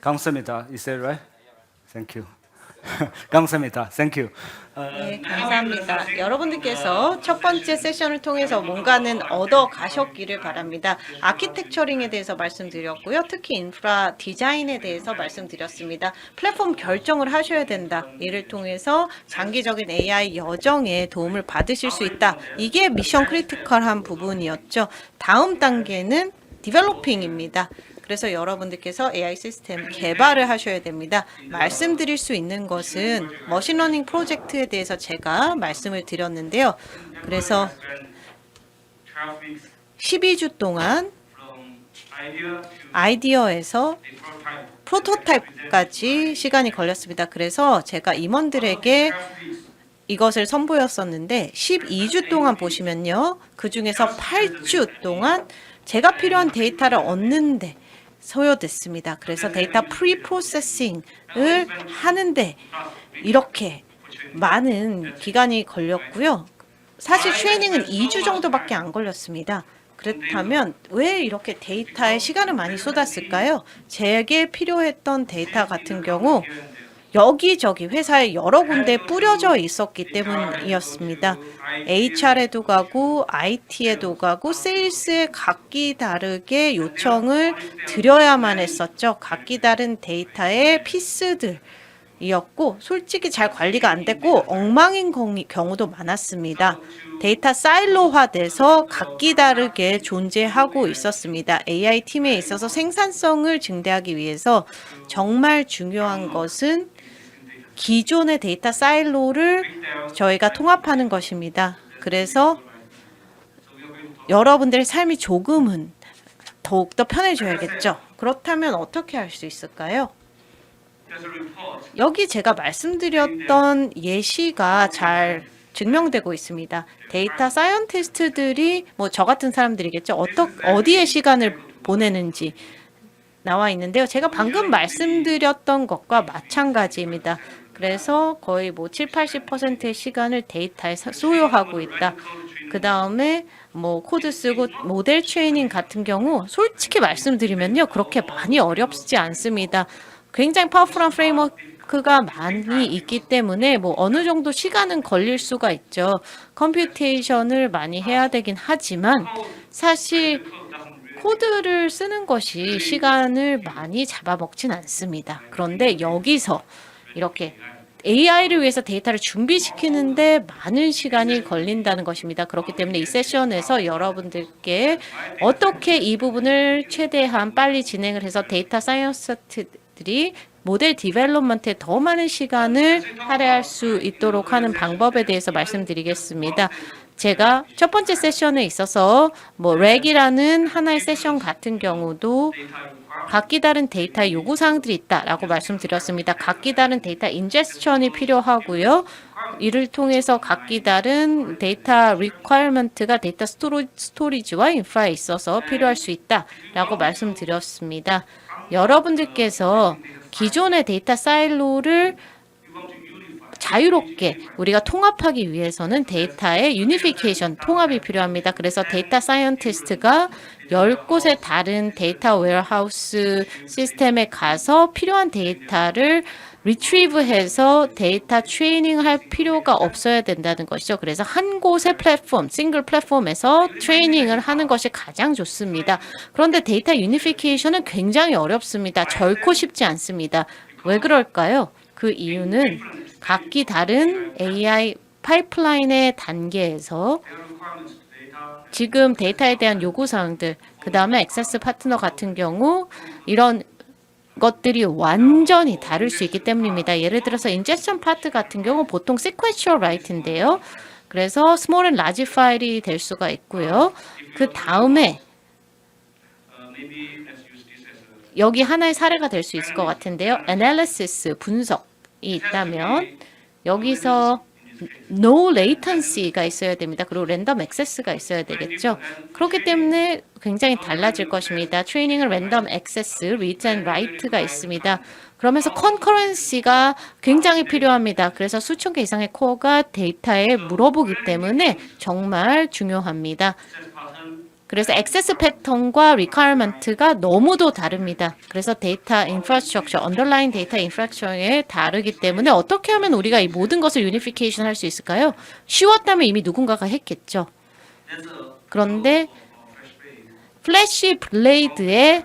감사합니다. Is that right? Thank you. 감사합니다. Thank you. 네, 감사합니다. 여러분들께서 첫 번째 세션을 통해서 뭔가는 얻어 가셨기를 바랍니다. 아키텍처링에 대해서 말씀드렸고요. 특히 인프라 디자인에 대해서 말씀드렸습니다. 플랫폼 결정을 하셔야 된다. 이를 통해서 장기적인 AI 여정에 도움을 받으실 수 있다. 이게 미션 크리티컬한 부분이었죠. 다음 단계는 디벨로핑입니다. 그래서 여러분들께서 AI 시스템 개발을 하셔야 됩니다. 말씀드릴 수 있는 것은 머신러닝 프로젝트에 대해서 제가 말씀을 드렸는데요. 그래서 12주 동안 아이디어에서 프로토타입까지 시간이 걸렸습니다. 그래서 제가 임원들에게 이것을 선보였었는데 12주 동안 보시면요. 그 중에서 8주 동안 제가 필요한 데이터를 얻는데 소요됐습니다. 그래서 데이터 프리프로세싱을 하는데 이렇게 많은 기간이 걸렸고요. 사실 트레이닝은 2주 정도밖에 안 걸렸습니다. 그렇다면 왜 이렇게 데이터에 시간을 많이 쏟았을까요? 제게 필요했던 데이터 같은 경우 여기저기 회사에 여러 군데 뿌려져 있었기 때문이었습니다. HR에도 가고 IT에도 가고 세일스에 각기 다르게 요청을 드려야만 했었죠. 각기 다른 데이터의 피스들이었고 솔직히 잘 관리가 안 됐고 엉망인 경우도 많았습니다. 데이터 사일로화돼서 각기 다르게 존재하고 있었습니다. AI 팀에 있어서 생산성을 증대하기 위해서 정말 중요한 것은 기존의 데이터 사일로를 저희가 통합하는 것입니다. 그래서 여러분들의 삶이 조금은 더욱더 편해져야겠죠. 그렇다면 어떻게 할 수 있을까요? 여기 제가 말씀드렸던 예시가 잘 증명되고 있습니다. 데이터 사이언티스트들이 뭐 저 같은 사람들이겠죠. 어디에 시간을 보내는지 나와 있는데요. 제가 방금 말씀드렸던 것과 마찬가지입니다. 그래서 거의 뭐 7, 80%의 시간을 데이터에 소요하고 있다. 그 다음에 뭐 코드 쓰고 모델 트레이닝 같은 경우 솔직히 말씀드리면요. 그렇게 많이 어렵지 않습니다. 굉장히 파워풀한 프레임워크가 많이 있기 때문에 뭐 어느 정도 시간은 걸릴 수가 있죠. 컴퓨테이션을 많이 해야 되긴 하지만 사실 코드를 쓰는 것이 시간을 많이 잡아먹진 않습니다. 그런데 여기서 이렇게 AI를 위해서 데이터를 준비시키는데 많은 시간이 걸린다는 것입니다. 그렇기 때문에 이 세션에서 여러분들께 어떻게 이 부분을 최대한 빨리 진행을 해서 데이터 사이언티스트들이 모델 디벨롭먼트에 더 많은 시간을 할애할 수 있도록 하는 방법에 대해서 말씀드리겠습니다. 제가 첫 번째 세션에 있어서 뭐 렉이라는 하나의 세션 같은 경우도 각기 다른 데이터의 요구사항들이 있다라고 말씀드렸습니다. 각기 다른 데이터 인제스션이 필요하고요. 이를 통해서 각기 다른 데이터 리퀘어먼트가 데이터 스토리지와 인프라에 있어서 필요할 수 있다라고 말씀드렸습니다. 여러분들께서 기존의 데이터 사일로를 자유롭게 우리가 통합하기 위해서는 데이터의 유니피케이션, 통합이 필요합니다. 그래서 데이터 사이언티스트가 10곳의 다른 데이터 웨어하우스 시스템에 가서 필요한 데이터를 리트리브해서 데이터 트레이닝할 필요가 없어야 된다는 것이죠. 그래서 한 곳의 플랫폼, 싱글 플랫폼에서 트레이닝을 하는 것이 가장 좋습니다. 그런데 데이터 유니피케이션은 굉장히 어렵습니다. 결코 쉽지 않습니다. 왜 그럴까요? 그 이유는 각기 다른 AI 파이프라인의 단계에서 지금 데이터에 대한 요구사항들, 그 다음에 액세스 파트너 같은 경우 이런 것들이 완전히 다를 수 있기 때문입니다. 예를 들어서 인젝션 파트 같은 경우 보통 sequential write인데요. 그래서 small and large 파일이 될 수가 있고요. 그 다음에 여기 하나의 사례가 될 수 있을 것 같은데요. analysis, 분석이 있다면 여기서 no latency가 있어야 됩니다. 그리고 랜덤 액세스가 있어야 되겠죠. 그렇기 때문에 굉장히 달라질 것입니다. 트레이닝은 랜덤 액세스, read and write가 있습니다. 그러면서 concurrency가 굉장히 필요합니다. 그래서 수천 개 이상의 코어가 데이터에 물어보기 때문에 정말 중요합니다. 그래서 액세스 패턴과 리퀘어먼트가 너무도 다릅니다. 그래서 데이터 인프라스트럭처, 언더라인 데이터 인프라스트럭처에 다르기 때문에 어떻게 하면 우리가 이 모든 것을 유니피케이션 할 수 있을까요? 쉬웠다면 이미 누군가가 했겠죠. 그런데 플래시 블레이드의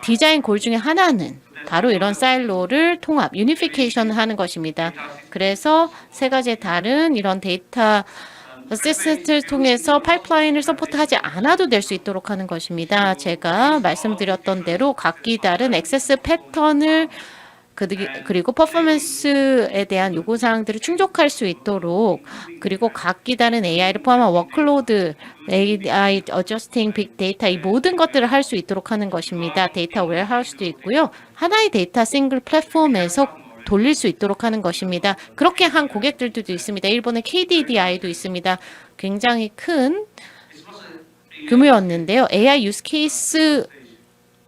디자인 골 중에 하나는 바로 이런 사일로를 통합, 유니피케이션 하는 것입니다. 그래서 세 가지의 다른 이런 데이터 시스템을 통해서 파이프라인을 서포트하지 않아도 될 수 있도록 하는 것입니다. 제가 말씀드렸던 대로 각기 다른 액세스 패턴을 그리고 퍼포먼스에 대한 요구사항들을 충족할 수 있도록 그리고 각기 다른 AI를 포함한 워크로드, AI, 어저스팅, 빅데이터 이 모든 것들을 할 수 있도록 하는 것입니다. 데이터 웨어하우스도 있고요. 하나의 데이터 싱글 플랫폼에서 돌릴 수 있도록 하는 것입니다. 그렇게 한 고객들도 있습니다. 일본의 KDDI도 있습니다. 굉장히 큰 규모였는데요. AI 유스 케이스,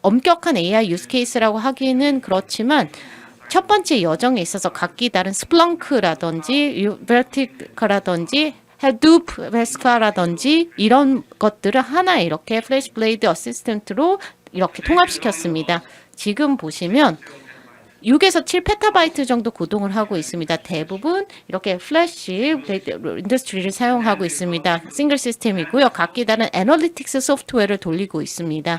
엄격한 AI 유스 케이스라고 하기는 그렇지만 첫 번째 여정에 있어서 각기 다른 스플렁크라든지 유버티카라든지 헤두프 베스카라든지 이런 것들을 하나 이렇게 플래시 블레이드 어시스턴트로 이렇게 통합시켰습니다. 지금 보시면 6에서 7페타바이트 정도 구동을 하고 있습니다. 대부분 이렇게 플래시 인더스트리를 사용하고 있습니다. 싱글 시스템이고요. 각기 다른 애널리틱스 소프트웨어를 돌리고 있습니다.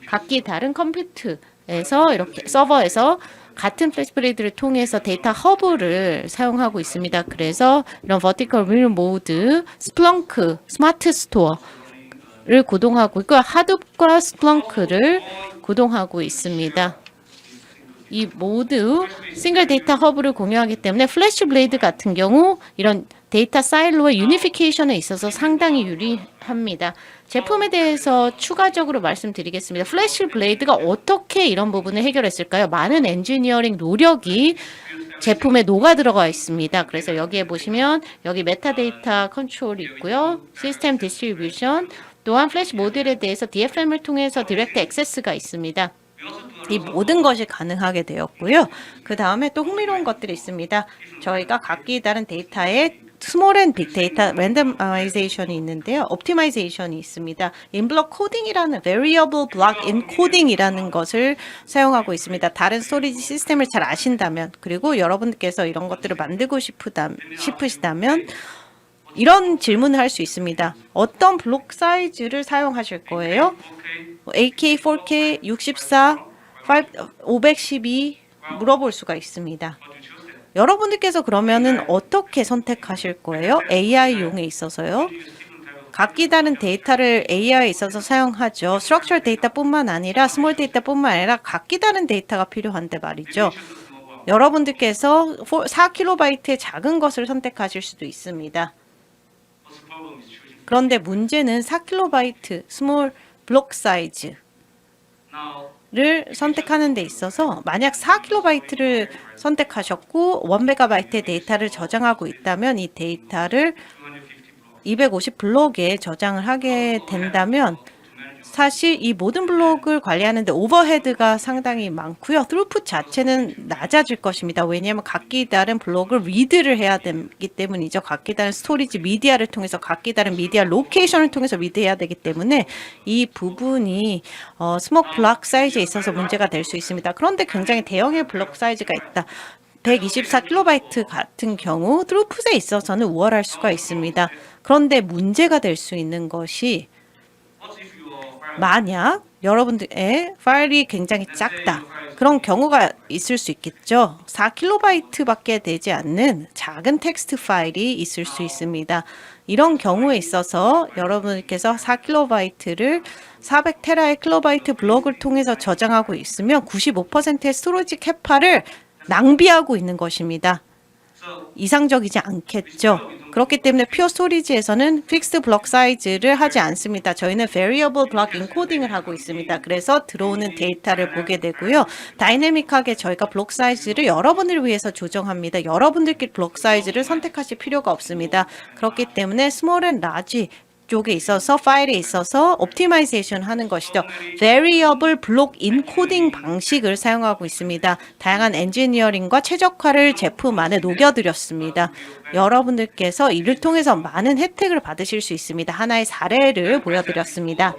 각기 다른 컴퓨터에서 이렇게 서버에서 같은 플래시 블레이드를 통해서 데이터 허브를 사용하고 있습니다. 그래서 이런 버티컬 윌 모드, 스플렁크, 스마트 스토어를 구동하고 있고 하둡과 스플렁크를 구동하고 있습니다. 이 모두 싱글 데이터 허브를 공유하기 때문에 플래시 블레이드 같은 경우 이런 데이터 사일로의 유니피케이션에 있어서 상당히 유리합니다. 제품에 대해서 추가적으로 말씀드리겠습니다. 플래시 블레이드가 어떻게 이런 부분을 해결했을까요? 많은 엔지니어링 노력이 제품에 녹아 들어가 있습니다. 그래서 여기에 보시면 여기 메타데이터 컨트롤이 있고요. 시스템 디스트리뷰션 또한 플래시 모델에 대해서 DFM을 통해서 디렉트 액세스가 있습니다. 이 모든 것이 가능하게 되었고요. 그 다음에 또 흥미로운 것들이 있습니다. 저희가 각기 다른 데이터에 스몰 앤 빅 데이터 랜덤아이제이션이 있는데요. 옵티마이제이션이 있습니다. 인블록 코딩이라는 variable block encoding이라는 것을 사용하고 있습니다. 다른 스토리지 시스템을 잘 아신다면 그리고 여러분께서 이런 것들을 만들고 싶으시다면 이런 질문을 할 수 있습니다. 어떤 블록 사이즈를 사용하실 거예요? 8K, 4K, 64, 512 물어볼 수가 있습니다. 여러분들께서 그러면은 어떻게 선택하실 거예요? AI용에 있어서요. 각기 다른 데이터를 AI에 있어서 사용하죠. 스트럭처 데이터뿐만 아니라 스몰 데이터뿐만 아니라 각기 다른 데이터가 필요한데 말이죠. 여러분들께서 4kB의 작은 것을 선택하실 수도 있습니다. 그런데 문제는 4kB 스몰 블록 사이즈를 선택하는 데 있어서 만약 4kB를 선택하셨고 1MB의 데이터를 저장하고 있다면 이 데이터를 250 블록에 저장을 하게 된다면 사실 이 모든 블록을 관리하는데 오버헤드가 상당히 많고요. 트루풋 자체는 낮아질 것입니다. 왜냐하면 각기 다른 블록을 리드를 해야 되기 때문이죠. 각기 다른 스토리지 미디어를 통해서 각기 다른 미디어 로케이션을 통해서 리드해야 되기 때문에 이 부분이 스몰 블록 사이즈에 있어서 문제가 될 수 있습니다. 그런데 굉장히 대형의 블록 사이즈가 있다. 124KB 같은 경우 트루풋에 있어서는 우월할 수가 있습니다. 그런데 문제가 될 수 있는 것이 만약 여러분들의 파일이 굉장히 작다. 그런 경우가 있을 수 있겠죠. 4kB밖에 되지 않는 작은 텍스트 파일이 있을 수 있습니다. 이런 경우에 있어서 여러분께서 4kB를 400테라의 킬로바이트 블록을 통해서 저장하고 있으면 95%의 스토리지 캐파를 낭비하고 있는 것입니다. 이상적이지 않겠죠. 그렇기 때문에 퓨어 스토리지에서는 픽스드 블록 사이즈를 하지 않습니다. 저희는 variable block encoding을 하고 있습니다. 그래서 들어오는 데이터를 보게 되고요. 다이내믹하게 저희가 블록 사이즈를 여러분을 위해서 조정합니다. 여러분들끼리 블록 사이즈를 선택하실 필요가 없습니다. 그렇기 때문에 스몰 앤 라지 쪽에 있어서 파일에 있어서 옵티마이제이션 하는 것이죠. Variable Block Encoding 방식을 사용하고 있습니다. 다양한 엔지니어링과 최적화를 제품 안에 녹여드렸습니다. 여러분들께서 이를 통해서 많은 혜택을 받으실 수 있습니다. 하나의 사례를 보여드렸습니다.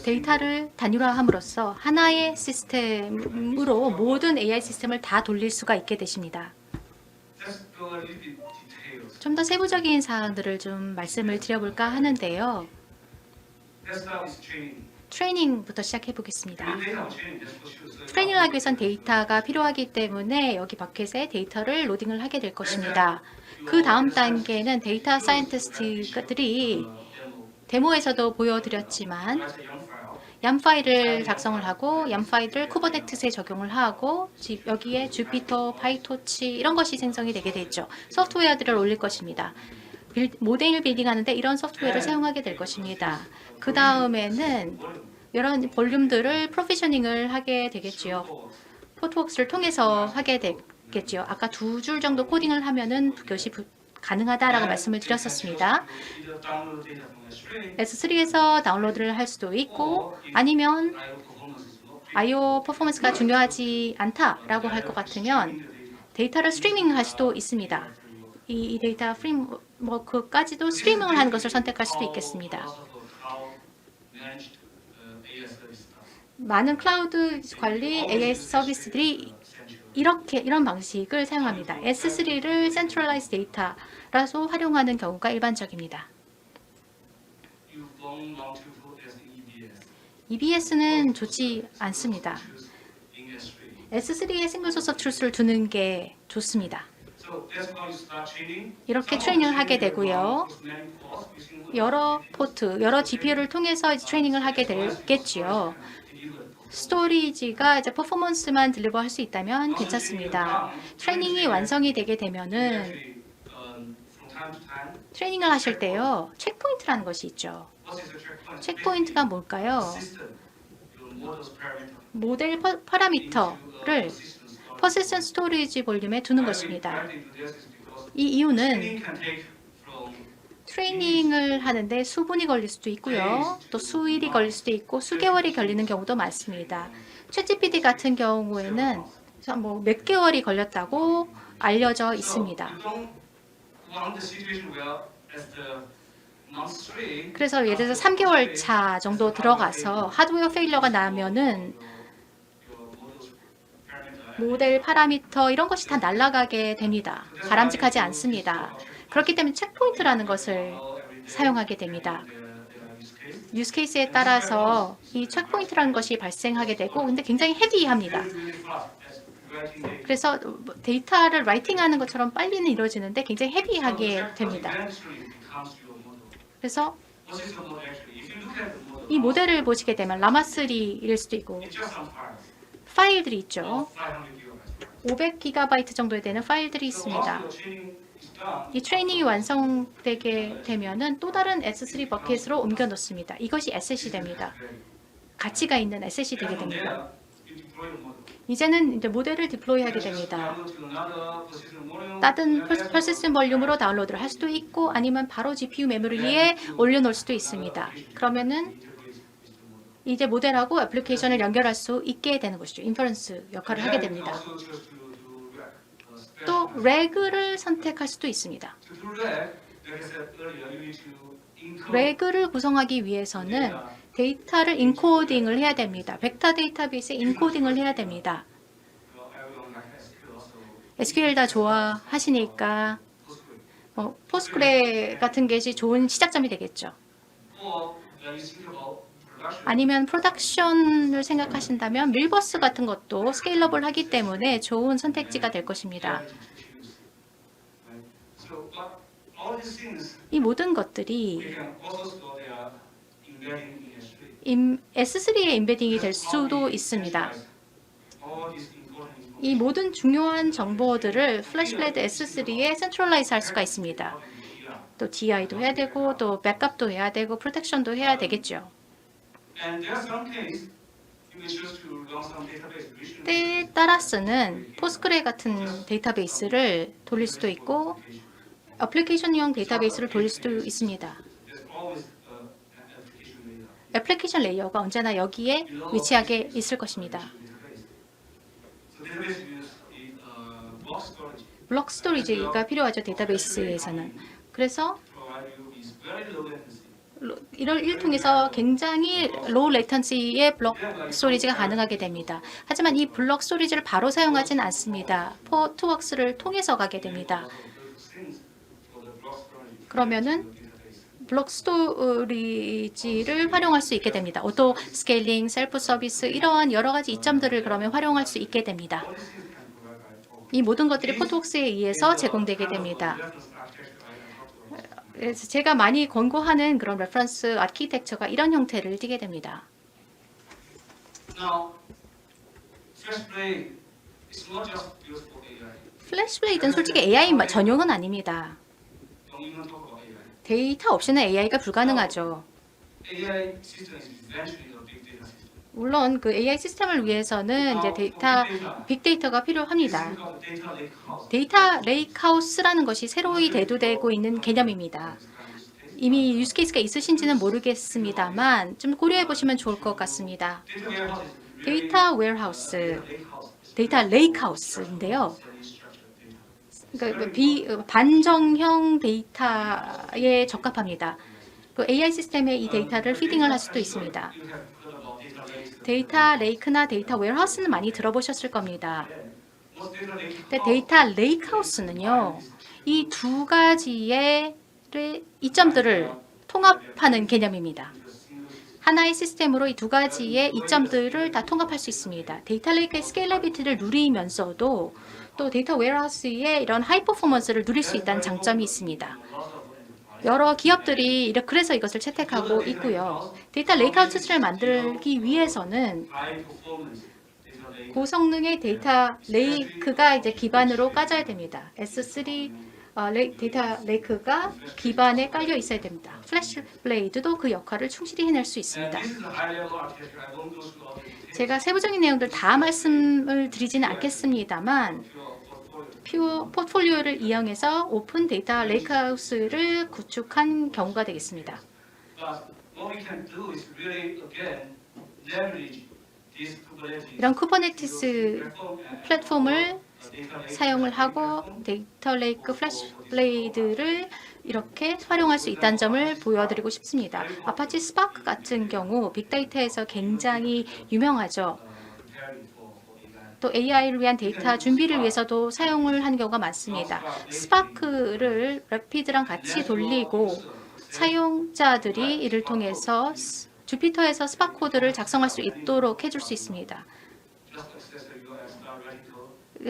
데이터를 단일화함으로써 하나의 시스템으로 모든 AI 시스템을 다 돌릴 수가 있게 되십니다. 좀 더 세부적인 사항들을 좀 말씀을 드려볼까 하는데요. 트레이닝부터 시작해 보겠습니다. 트레이닝을 하기 위해선 데이터가 필요하기 때문에 여기 버켓에 데이터를 로딩을 하게 될 것입니다. 그 다음 단계는 데이터 사이언티스트들이 데모에서도 보여드렸지만 얌 파일을 작성을 하고 얌 파일을 쿠버네티스에 적용을 하고 여기에 주피터, 파이토치 이런 것이 생성이 되게 되죠. 소프트웨어들을 올릴 것입니다. 모델 빌딩하는데 이런 소프트웨어를 사용하게 될 것입니다. 그 다음에는 이런 볼륨들을 프로비셔닝을 하게 되겠지요. 포트웍스를 통해서 하게 되겠지요. 아까 2줄 정도 코딩을 하면은 그것이 가능하다라고 말씀을 드렸었습니다. S3에서 다운로드를 할 수도 있고 아니면 I/O 퍼포먼스가 중요하지 않다라고 할 것 같으면 데이터를 스트리밍 할 수도 있습니다. 이 데이터 프레임워크까지도 스트리밍을 하는 것을 선택할 수도 있겠습니다. 많은 클라우드 관리 AI 서비스들이 이런 방식을 사용합니다. S3를 센트럴라이즈 데이터라서 활용하는 경우가 일반적입니다. EBS는 좋지 않습니다. S3에 싱글 소스 오브 트루스를 두는 게 좋습니다. 이렇게 트레이닝을 하게 되고요. 여러 포트, 여러 GPU를 통해서 트레이닝을 하게 되겠지요. 스토리지가 이제 퍼포먼스만 딜리버할 수 있다면 괜찮습니다. 트레이닝이 완성이 되게 되면은 트레이닝을 하실 때요. 체크포인트라는 것이 있죠. 체크포인트가 뭘까요? 모델 파라미터를 퍼시스턴 스토리지 볼륨에 두는 것입니다. 이 이유는 트레이닝을 하는데 수분이 걸릴 수도 있고요. 또 수일이 걸릴 수도 있고 수개월이 걸리는 경우도 많습니다. 챗GPT 같은 경우에는 뭐 몇 개월이 걸렸다고 알려져 있습니다. 그래서 예를 들어서 3개월 차 정도 들어가서 하드웨어 페일러가 나면은 모델 파라미터 이런 것이 다 날아가게 됩니다. 바람직하지 않습니다. 그렇기 때문에 체크포인트라는 것을 사용하게 됩니다. 유스케이스에 따라서 이 체크포인트라는 것이 발생하게 되고 근데 굉장히 헤비합니다. 그래서 데이터를 라이팅하는 것처럼 빨리는 이루어지는데 굉장히 헤비하게 됩니다. 그래서 이 모델을 보시게 되면 라마3일 수도 있고 파일들이 있죠. 500GB 정도 되는 파일들이 있습니다. 이 트레이닝이 완성되게 되면은 또 다른 S3 버켓으로 옮겨 놓습니다. 이것이 에셋이 됩니다. 가치가 있는 에셋이 되게 됩니다. 이제는 이제 모델을 디플로이하게 됩니다. 다른 퍼시스턴 볼륨으로 다운로드를 할 수도 있고 아니면 바로 GPU 메모리에 올려놓을 수도 있습니다. 그러면은 이제 모델하고 애플리케이션을 연결할 수 있게 되는 것이죠. 인퍼런스 역할을 하게 됩니다. 또 렉을 선택할 수도 있습니다. 렉을 구성하기 위해서는 데이터를 인코딩을 해야 됩니다. 벡터 데이터베이스에 인코딩을 해야 됩니다. SQL 다 좋아하시니까 포스그레 같은 것이 좋은 시작점이 되겠죠. 아니면 프로덕션을 생각하신다면 밀버스 같은 것도 스케일러블 하기 때문에 좋은 선택지가 될 것입니다. 이 모든 것들이 S3에 임베딩이 될 수도 있습니다. 이 모든 중요한 정보들을 플래시블레드 S3에 센트럴라이즈 할 수가 있습니다. 또 DI도 해야 되고 또 백업도 해야 되고 프로텍션도 해야 되겠죠. 때에 따라서는 포스그레 같은 데이터베이스를 돌릴 수도 있고 애플리케이션용 데이터베이스를 돌릴 수도 있습니다. 애플리케이션 레이어가 언제나 여기에 위치하게 있을 것입니다. 블록 스토리지가 필요하죠, 데이터베이스에서는. 그래서 이를 통해서 굉장히 로우 레이턴시의 블록 스토리지가 가능하게 됩니다. 하지만 이 블록 스토리지를 바로 사용하진 않습니다. 포트웍스를 통해서 가게 됩니다. 그러면은 블록 스토리지를 활용할 수 있게 됩니다. 오토 스케일링, 셀프 서비스 이러한 여러 가지 이점들을 그러면 활용할 수 있게 됩니다. 이 모든 것들이 포트웍스에 의해서 제공되게 됩니다. 그래서 제가 많이 권고하는 그런 레퍼런스 아키텍처가 이런 형태를 띠게 됩니다. 플래시블레이드는 솔직히 AI 전용은 아닙니다. 데이터 없이는 AI가 불가능하죠. 물론 그 AI 시스템을 위해서는 이제 빅데이터가 필요합니다. 데이터 레이크하우스라는 것이 새로이 대두되고 있는 개념입니다. 이미 유스케이스가 있으신지는 모르겠습니다만 좀 고려해 보시면 좋을 것 같습니다. 데이터 웨어하우스, 데이터 레이크하우스인데요. 그러니까 반정형 데이터에 적합합니다. 그 AI 시스템에 이 데이터를 피딩을 할 수도 있습니다. 데이터 레이크나 데이터 웨어하우스는 많이 들어보셨을 겁니다. 근데 데이터 레이크하우스는요, 이 두 가지의 이점들을 통합하는 개념입니다. 하나의 시스템으로 이 두 가지의 이점들을 다 통합할 수 있습니다. 데이터 레이크의 스케일러비티를 누리면서도 또 데이터 웨어하우스의 이런 하이 퍼포먼스를 누릴 수 있다는 장점이 있습니다. 여러 기업들이 그래서 이것을 채택하고 있고요. 데이터 레이크하우스를 만들기 위해서는 고성능의 데이터 레이크가 이제 기반으로 까져야 됩니다. S3 데이터 레이크가 기반에 깔려 있어야 됩니다. 플래시블레이드도 그 역할을 충실히 해낼 수 있습니다. 제가 세부적인 내용들 다 말씀을 드리지는 않겠습니다만 포트폴리오를 이용해서 오픈 데이터 레이크하우스를 구축한 경우가 되겠습니다. 이런 쿠버네티스 플랫폼을 사용을 하고 데이터 레이크 플래시블레이드를 이렇게 활용할 수 있다는 점을 보여드리고 싶습니다. 아파치 스파크 같은 경우 빅데이터에서 굉장히 유명하죠. 또 AI를 위한 데이터 준비를 위해서도 사용을 하는 경우가 많습니다. 스파크를 래피드랑 같이 돌리고 사용자들이 이를 통해서 주피터에서 스파크 코드를 작성할 수 있도록 해줄 수 있습니다.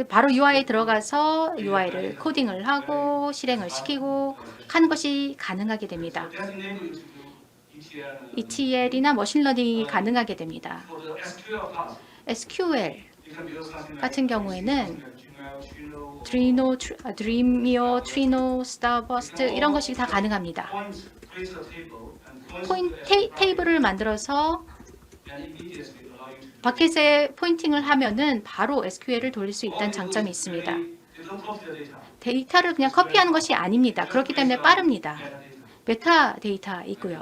바로 UI에 들어가서 UI를 코딩을 하고 실행을 시키고 하는 것이 가능하게 됩니다. ETL이나 머신러닝이 가능하게 됩니다. SQL 같은 경우에는 드림이어, 트리노, 스타버스트 이런 것이 다 가능합니다. 테이블을 만들어서 바켓에 포인팅을 하면은 바로 SQL을 돌릴 수 있다는 장점이 있습니다. 데이터를 그냥 커피하는 것이 아닙니다. 그렇기 때문에 빠릅니다. 메타 데이터이고요.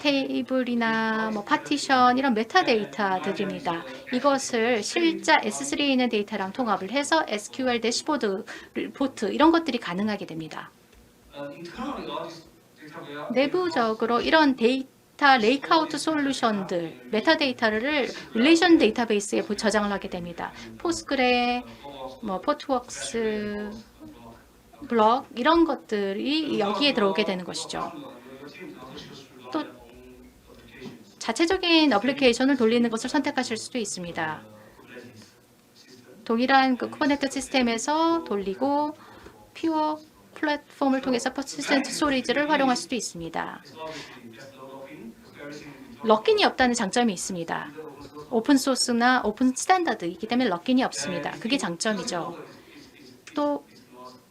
테이블이나 파티션 이런 메타 데이터들입니다. 이것을 실제 S3에 있는 데이터랑 통합을 해서 SQL 대시보드, 리포트 이런 것들이 가능하게 됩니다. 내부적으로 이런 데이터 레이크아우트 솔루션들, 메타데이터를 릴레이션 데이터베이스에 저장을 하게 됩니다. 포스그레, 포트웍스, 블럭 이런 것들이 여기에 들어오게 되는 것이죠. 또 자체적인 어플리케이션을 돌리는 것을 선택하실 수도 있습니다. 동일한 쿠버네티스 시스템에서 돌리고 퓨어 플랫폼을 통해서 퍼시스턴트 스토리지를 활용할 수도 있습니다. 럭인이 없다는 장점이 있습니다. 오픈 소스나 오픈 스탠다드이기 때문에 럭인이 없습니다. 그게 장점이죠. 또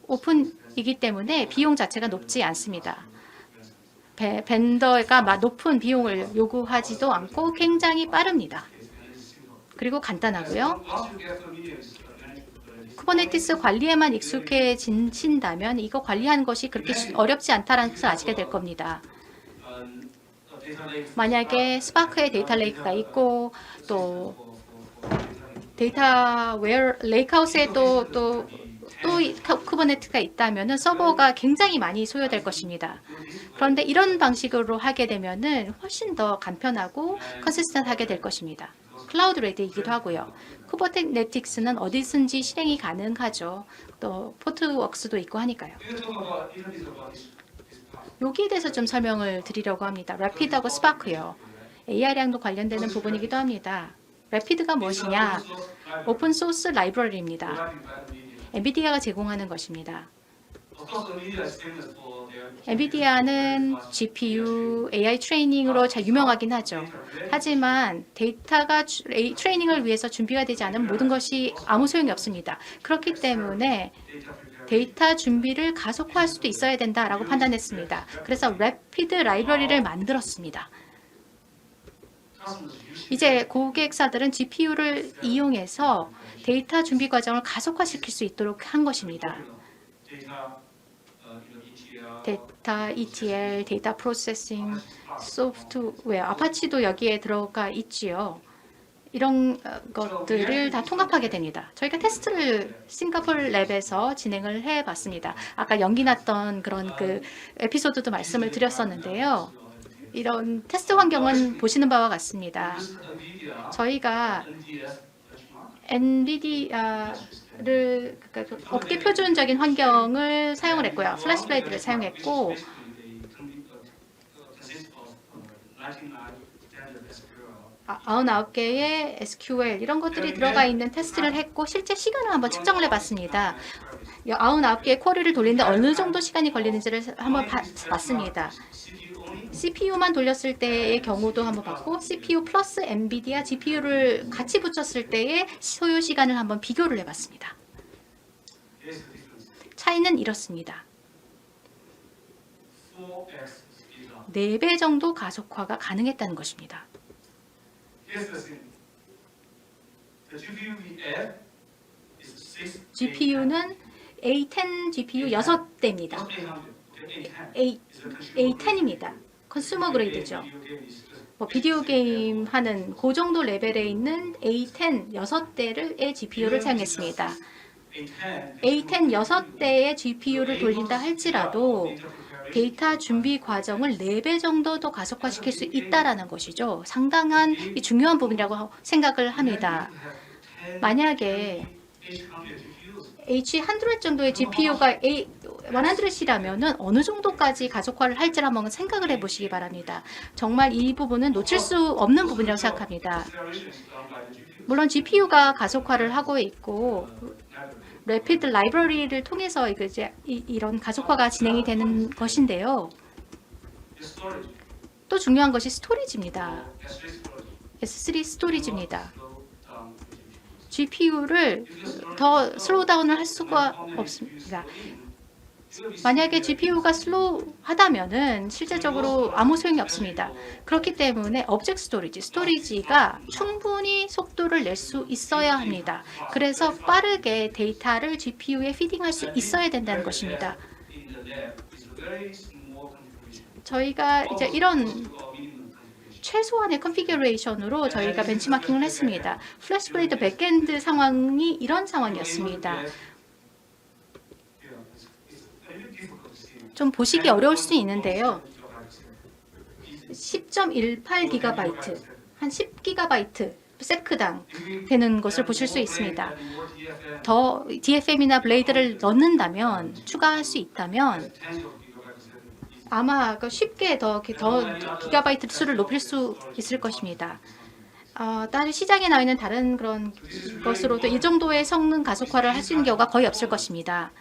오픈이기 때문에 비용 자체가 높지 않습니다. 벤더가 높은 비용을 요구하지도 않고 굉장히 빠릅니다. 그리고 간단하고요. 쿠버네티스 관리에만 익숙해진다면 이거 관리하는 것이 그렇게 어렵지 않다는 것을 아시게 될 겁니다. 만약에 스파크에 데이터 레이크가 있고 또 데이터 레이크하우스에 또 쿠버네티스가 있다면은 서버가 굉장히 많이 소요될 것입니다. 그런데 이런 방식으로 하게 되면은 훨씬 더 간편하고 컨시스턴트하게 될 것입니다. 클라우드 레디이기도 하고요. 쿠버네티스는 어디든지 실행이 가능하죠. 또 포트웍스도 있고 하니까요. 여기에 대해서 좀 설명을 드리려고 합니다. 래피드하고 스파크요. AI랑도 관련되는 부분이기도 합니다. 래피드가 무엇이냐? 오픈 소스 라이브러리입니다. 엔비디아가 제공하는 것입니다. 엔비디아는 GPU, AI 트레이닝으로 잘 유명하긴 하죠. 하지만 데이터가 트레이닝을 위해서 준비가 되지 않은 모든 것이 아무 소용이 없습니다. 그렇기 때문에 데이터 준비를 가속화할 수도 있어야 된다라고 판단했습니다. 그래서 래피드 라이브러리를 만들었습니다. 이제 고객사들은 GPU를 이용해서 데이터 준비 과정을 가속화시킬 수 있도록 한 것입니다. 데이터 ETL, 데이터 프로세싱, 소프트웨어, 아파치도 여기에 들어가 있지요. 이런 것들을 다 통합하게 됩니다. 저희가 테스트를 싱가포르 랩에서 진행을 해봤습니다. 아까 연기 났던 그런 그 에피소드도 말씀을 드렸었는데요. 이런 테스트 환경은 보시는 바와 같습니다. 저희가 엔비디아를 그러니까 업계 표준적인 환경을 사용을 했고요. 플래시블레이드를 사용했고 아, 99개의 SQL 이런 것들이 들어가 있는 테스트를 했고 실제 시간을 한번 측정을 해봤습니다. 99개의 쿼리를 돌리는데 어느 정도 시간이 걸리는지를 한번 봤습니다. CPU만 돌렸을 때의 경우도 한번 봤고 CPU 플러스 엔비디아 GPU를 같이 붙였을 때의 소요 시간을 한번 비교를 해봤습니다. 차이는 이렇습니다. 4배 정도 가속화가 가능했다는 것입니다. GPU는 A10 GPU 6대입니다. A10입니다. 컨슈머 그레이드죠. 뭐 비디오 게임 하는 그 정도 레벨에 있는 A10 6대의 GPU를 사용했습니다. A10 6대의 GPU를 돌린다 할지라도 데이터 준비 과정을 4배 정도 더 가속화시킬 수 있다는 것이죠. 상당한 중요한 부분이라고 생각을 합니다. 만약에 H100 정도의 GPU가 A100이라면 어느 정도까지 가속화를 할지 한번 생각을 해보시기 바랍니다. 정말 이 부분은 놓칠 수 없는 부분이라고 생각합니다. 물론 GPU가 가속화를 하고 있고 래피드 라이브러리를 통해서 이제 이런 가속화가 진행이 되는 것인데요. 또 중요한 것이 스토리지입니다. S3 스토리지입니다. GPU를 더 슬로우 다운을 할 수가 없습니다. 만약에 GPU가 슬로우하다면은 실제적으로 아무 소용이 없습니다. 그렇기 때문에 오브젝트 스토리지가 충분히 속도를 낼 수 있어야 합니다. 그래서 빠르게 데이터를 GPU에 피딩할 수 있어야 된다는 것입니다. 저희가 이제 이런 최소한의 컨피규레이션으로 저희가 벤치마킹을 했습니다. 플래시블레이드 백엔드 상황이 이런 상황이었습니다. 좀 보시기 어려울 수 있는데요. 10.18GB, 한 10GB 세크당 되는 것을 보실 수 있습니다. 더 DFM이나 블레이드를 넣는다면, 추가할 수 있다면 아마 쉽게 더 기가바이트 수를 높일 수 있을 것입니다. 다른 시장에 나와 있는 다른 그런 것으로도 이 정도의 성능 가속화를 할 수 있는 경우가 거의 없을 것입니다.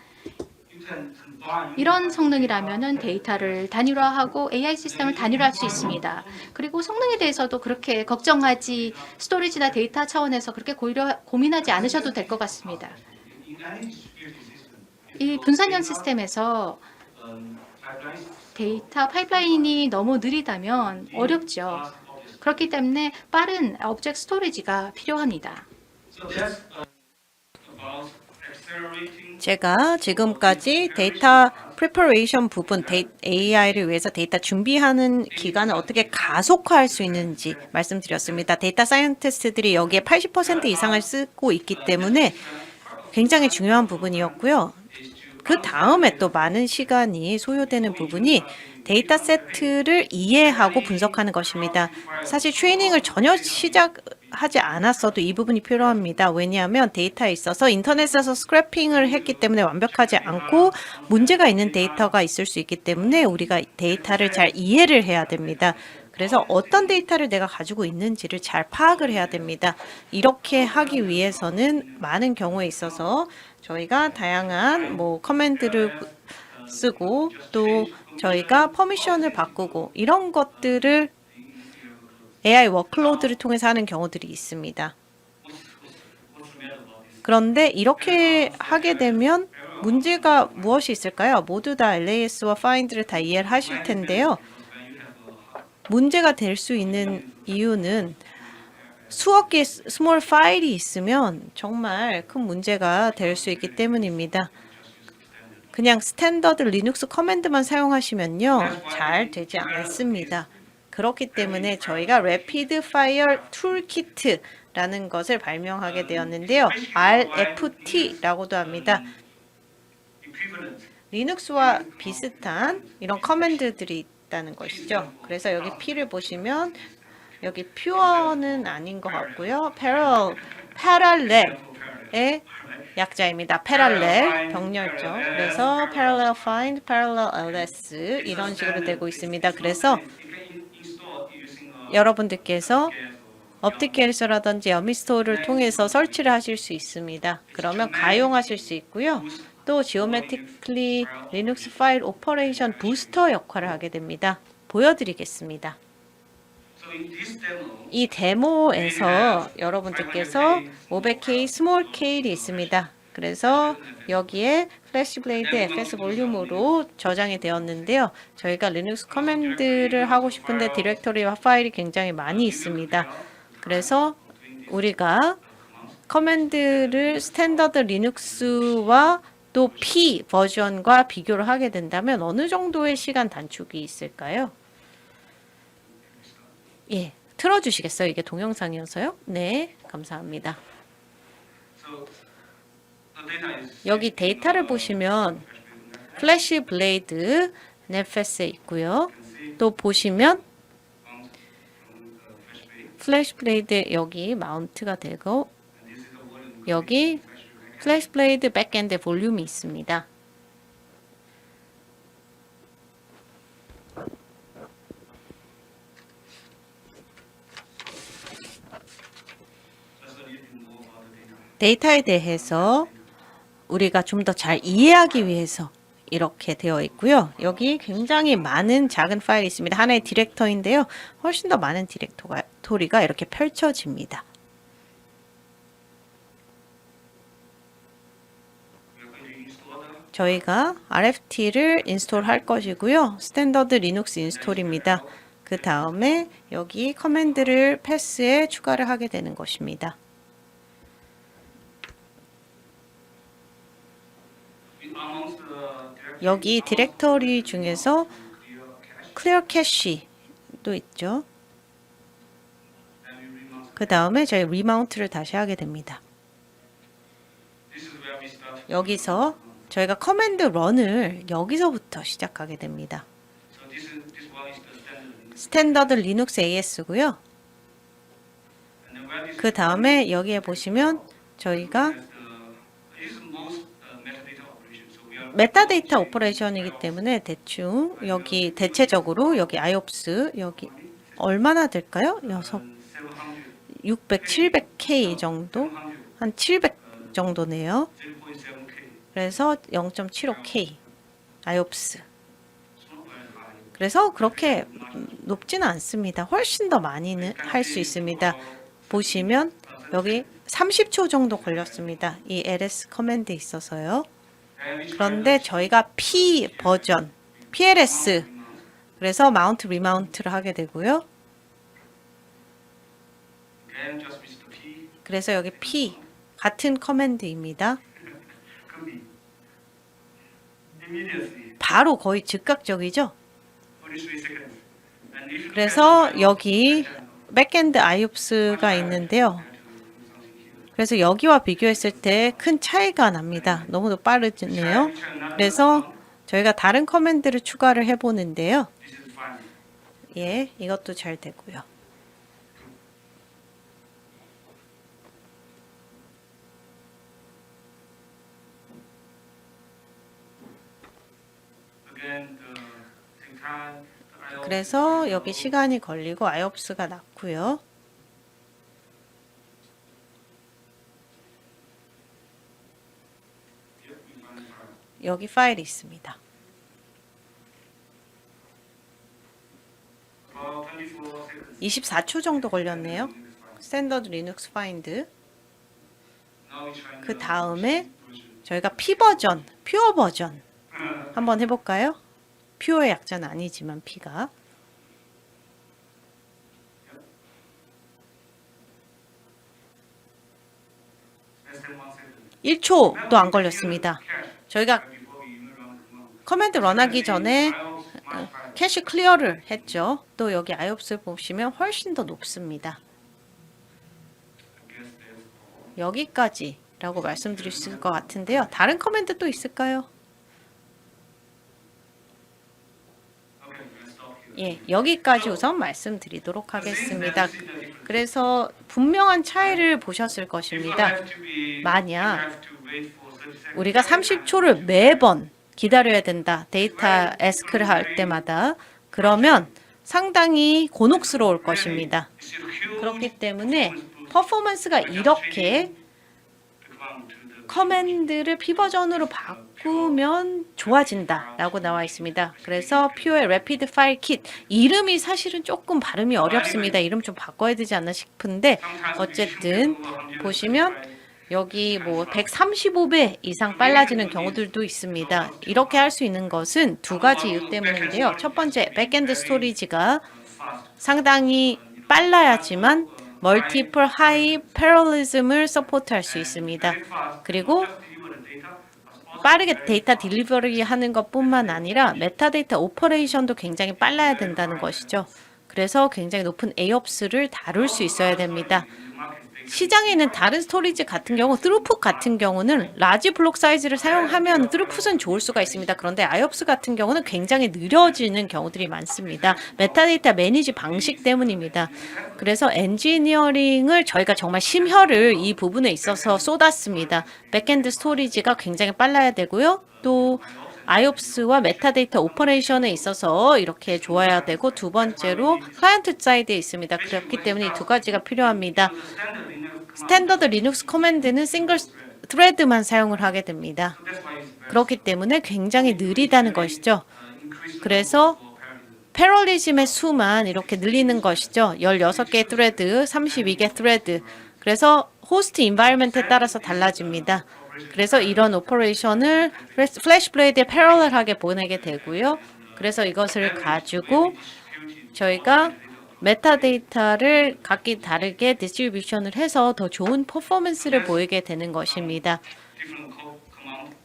이런 성능이라면 데이터를 단일화하고 AI 시스템을 단일화할 수 있습니다. 그리고 성능에 대해서도 그렇게 걱정하지 스토리지나 데이터 차원에서 그렇게 고민하지 않으셔도 될 것 같습니다. 이 분산형 시스템에서 데이터 파이프라인이 너무 느리다면 어렵죠. 그렇기 때문에 빠른 오브젝트 스토리지가 필요합니다. 제가 지금까지 데이터 프리퍼레이션 부분, AI를 위해서 데이터 준비하는 기간을 어떻게 가속화할 수 있는지 말씀드렸습니다. 데이터 사이언티스트들이 여기에 80% 이상을 쓰고 있기 때문에 굉장히 중요한 부분이었고요. 그 다음에 또 많은 시간이 소요되는 부분이 데이터 세트를 이해하고 분석하는 것입니다. 사실 트레이닝을 전혀 시작하지 않았어도 이 부분이 필요합니다. 왜냐하면 데이터에 있어서 인터넷에서 스크래핑을 했기 때문에 완벽하지 않고 문제가 있는 데이터가 있을 수 있기 때문에 우리가 데이터를 잘 이해를 해야 됩니다. 그래서 어떤 데이터를 내가 가지고 있는지를 잘 파악을 해야 됩니다. 이렇게 하기 위해서는 많은 경우에 있어서 저희가 다양한 커맨드를 쓰고 또 저희가 퍼미션을 바꾸고 이런 것들을 AI 워크로드를 통해서 하는 경우들이 있습니다. 그런데 이렇게 하게 되면 문제가 무엇이 있을까요? 모두 다 LAS와 find를 다 이해를 하실 텐데요. 문제가 될 수 있는 이유는 수억 개의 스몰 파일이 있으면 정말 큰 문제가 될 수 있기 때문입니다. 그냥 스탠더드 리눅스 커맨드만 사용하시면요, 잘 되지 않습니다. 그렇기 때문에 저희가 Rapid Fire Toolkit라는 것을 발명하게 되었는데요. RFT라고도 합니다. 리눅스와 비슷한 이런 커맨드들이 있다는 것이죠. 그래서 여기 P를 보시면 여기 pure는 아닌 것 같고요. parallel의 약자입니다. parallel, 병렬죠. 그래서 parallel find, parallel ls 이런 식으로 되고 있습니다. 그래서 여러분들께서 업티케이서라든지 어미스토어를 통해서 설치를 하실 수 있습니다. 그러면 가용하실 수 있고요. 또 Geometrically Linux File Operation Booster 역할을 하게 됩니다. 보여드리겠습니다. 이 데모에서 여러분들께서 500K 스몰 K이 있습니다. 그래서 여기에 플래시블레이드 FS 볼륨으로 저장이 되었는데요. 저희가 리눅스 커맨드를 하고 싶은데 디렉터리와 파일이 굉장히 많이 있습니다. 그래서 우리가 커맨드를 스탠더드 리눅스와 또 P 버전과 비교를 하게 된다면 어느 정도의 시간 단축이 있을까요? 예, 틀어주시겠어요? 이게 동영상이어서요? 네, 감사합니다. 여기 데이터를 보시면 플래시 블레이드 넷패스에 있고요. 또 보시면 플래시 블레이드 여기 마운트가 되고 여기 플래시 블레이드 백엔드 볼륨이 있습니다. 데이터에 대해서 우리가 좀 더 잘 이해하기 위해서 이렇게 되어 있고요. 여기 굉장히 많은 작은 파일이 있습니다. 하나의 디렉터인데요. 훨씬 더 많은 디렉토리가 이렇게 펼쳐집니다. 저희가 RFT를 인스톨할 것이고요. 스탠더드 리눅스 인스톨입니다. 그 다음에 여기 커맨드를 패스에 추가를 하게 되는 것입니다. 여기 디렉터리 중에서 클리어 캐시도 있죠. 그 다음에 저희 리마운트를 다시 하게 됩니다. 여기서 저희가 커맨드 런을 여기서부터 시작하게 됩니다. 스탠더드 리눅스 AS고요. 그 다음에 여기에 보시면 저희가 메타데이터 오퍼레이션이기 때문에 대충 여기 대체적으로 여기 IOPS 여기 얼마나 될까요? 600, 700K 정도? 한 700 정도네요. 그래서 0.75K IOPS. 그래서 그렇게 높지는 않습니다. 훨씬 더 많이는 할 수 있습니다. 보시면 여기 30초 정도 걸렸습니다. 이 ls 커맨드에 있어서요. 그런데 저희가 P 버전, PLS 그래서 마운트 리마운트를 하게 되고요. then just Mr. P 그래서 여기 P 같은 커맨드입니다. could be immediately 바로 거의 즉각적이죠. only 3 seconds. And if you 그래서 여기 백엔드 IOPS가 있는데요. 그래서 여기와 비교했을 때 큰 차이가 납니다. 너무도 빠르네요. 그래서 저희가 다른 커맨드를 추가를 해보는데요. this is fine. 예, 이것도 잘 되고요. Again, the same time, the IO 그래서 여기 시간이 걸리고 IOPS가 낮고요. 여기 파일이 있습니다. about 24 seconds. 24초 정도 걸렸네요. 스탠더드 리눅스 파인드. Now we try 그 다음에 저희가 P 버전, 퓨어 버전 한번 해볼까요? 퓨어의 약자는 아니지만 P가 less than 1 second. 1초도 안 걸렸습니다. 저희가 Before we run the command. 커맨드 런하기 전에 IOs much faster. 캐시 클리어를 했죠. 또 여기 IOPS 보시면 훨씬 더 높습니다. I guess there's all. 여기까지라고 말씀드릴 수 있을 것 같은데요. 다른 커맨드 또 있을까요? Okay, let's stop here. 예, 여기까지 우선 말씀드리도록 하겠습니다. 그래서 분명한 차이를 보셨을 것입니다. 만약 우리가 30초를 매번 기다려야 된다. 데이터 에스크를 할 때마다. 그러면 상당히 곤혹스러울 것입니다. 그렇기 때문에 퍼포먼스가 이렇게 커맨드를 P 버전으로 바꾸면 좋아진다라고 나와 있습니다. 그래서 퓨어의 Rapid File Kit 이름이 사실은 조금 발음이 어렵습니다. 이름 좀 바꿔야 되지 않나 싶은데 어쨌든 보시면 여기 뭐 135배 이상 빨라지는 경우들도 있습니다. 이렇게 할 수 있는 것은 두 가지 이유 때문인데요. 첫 번째, 백엔드 스토리지가 상당히 빨라야지만 멀티플 하이 패럴리즘을 서포트할 수 있습니다. 그리고 빠르게 데이터 딜리버리 하는 것뿐만 아니라 메타데이터 오퍼레이션도 굉장히 빨라야 된다는 것이죠. 그래서 굉장히 높은 AOPS를 다룰 수 있어야 됩니다. 시장에 있는 다른 스토리지 같은 경우, 트루풋 같은 경우는 라지 블록 사이즈를 사용하면 트루풋은 좋을 수가 있습니다. 그런데 IOPS 같은 경우는 굉장히 느려지는 경우들이 많습니다. 메타데이터 매니지 방식 때문입니다. 그래서 엔지니어링을 저희가 정말 심혈을 이 부분에 있어서 쏟았습니다. 백엔드 스토리지가 굉장히 빨라야 되고요. 또 IOPS와 메타데이터 오퍼레이션에 있어서 이렇게 좋아야 되고 두 번째로 클라이언트 사이드에 있습니다. 그렇기 때문에 이 두 가지가 필요합니다. 스탠더드 리눅스 커맨드는 싱글 트레드만 사용을 하게 됩니다. 그렇기 때문에 굉장히 느리다는 것이죠. 그래서 패럴리즘의 수만 이렇게 늘리는 것이죠. 16개의 트레드, 32개 트레드. 그래서 호스트 인바이러먼트에 따라서 달라집니다. 그래서 이런 오퍼레이션을 플래시 블레이드에 패럴럴하게 보내게 되고요. 그래서 이것을 가지고 저희가 메타데이터를 각기 다르게 디스트리뷰션을 해서 더 좋은 퍼포먼스를 보이게 되는 것입니다.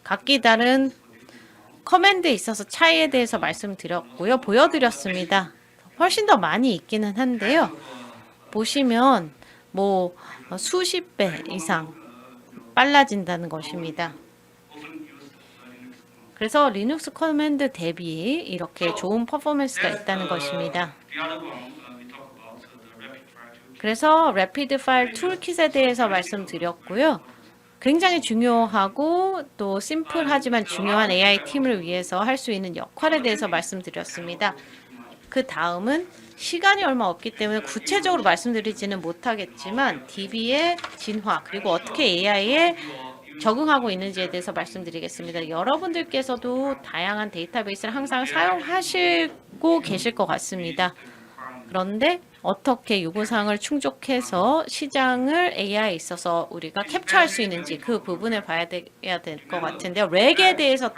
각기 다른 커맨드에 있어서 차이에 대해서 말씀드렸고요. 보여드렸습니다. 훨씬 더 많이 있기는 한데요. 보시면 뭐 수십 배 이상 빨라진다는 것입니다. 그래서 리눅스 커맨드 대비 이렇게 좋은 퍼포먼스가 있다는 것입니다. 그래서 Rapid File Toolkit에 대해서 말씀드렸고요. 굉장히 중요하고 또 심플하지만 중요한 AI 팀을 위해서 할 수 있는 역할에 대해서 말씀드렸습니다. 그 다음은 시간이 얼마 없기 때문에 구체적으로 말씀드리지는 못하겠지만 DB의 진화 그리고 어떻게 AI에 적응하고 있는지에 대해서 말씀드리겠습니다. 여러분들께서도 다양한 데이터베이스를 항상 사용하시고 계실 것 같습니다. 그런데 어떻게 요구사항을 충족해서 시장을 AI에 있어서 우리가 캡처할 수 있는지 그 부분을 봐야 될 것 같은데요. 렉에 대해서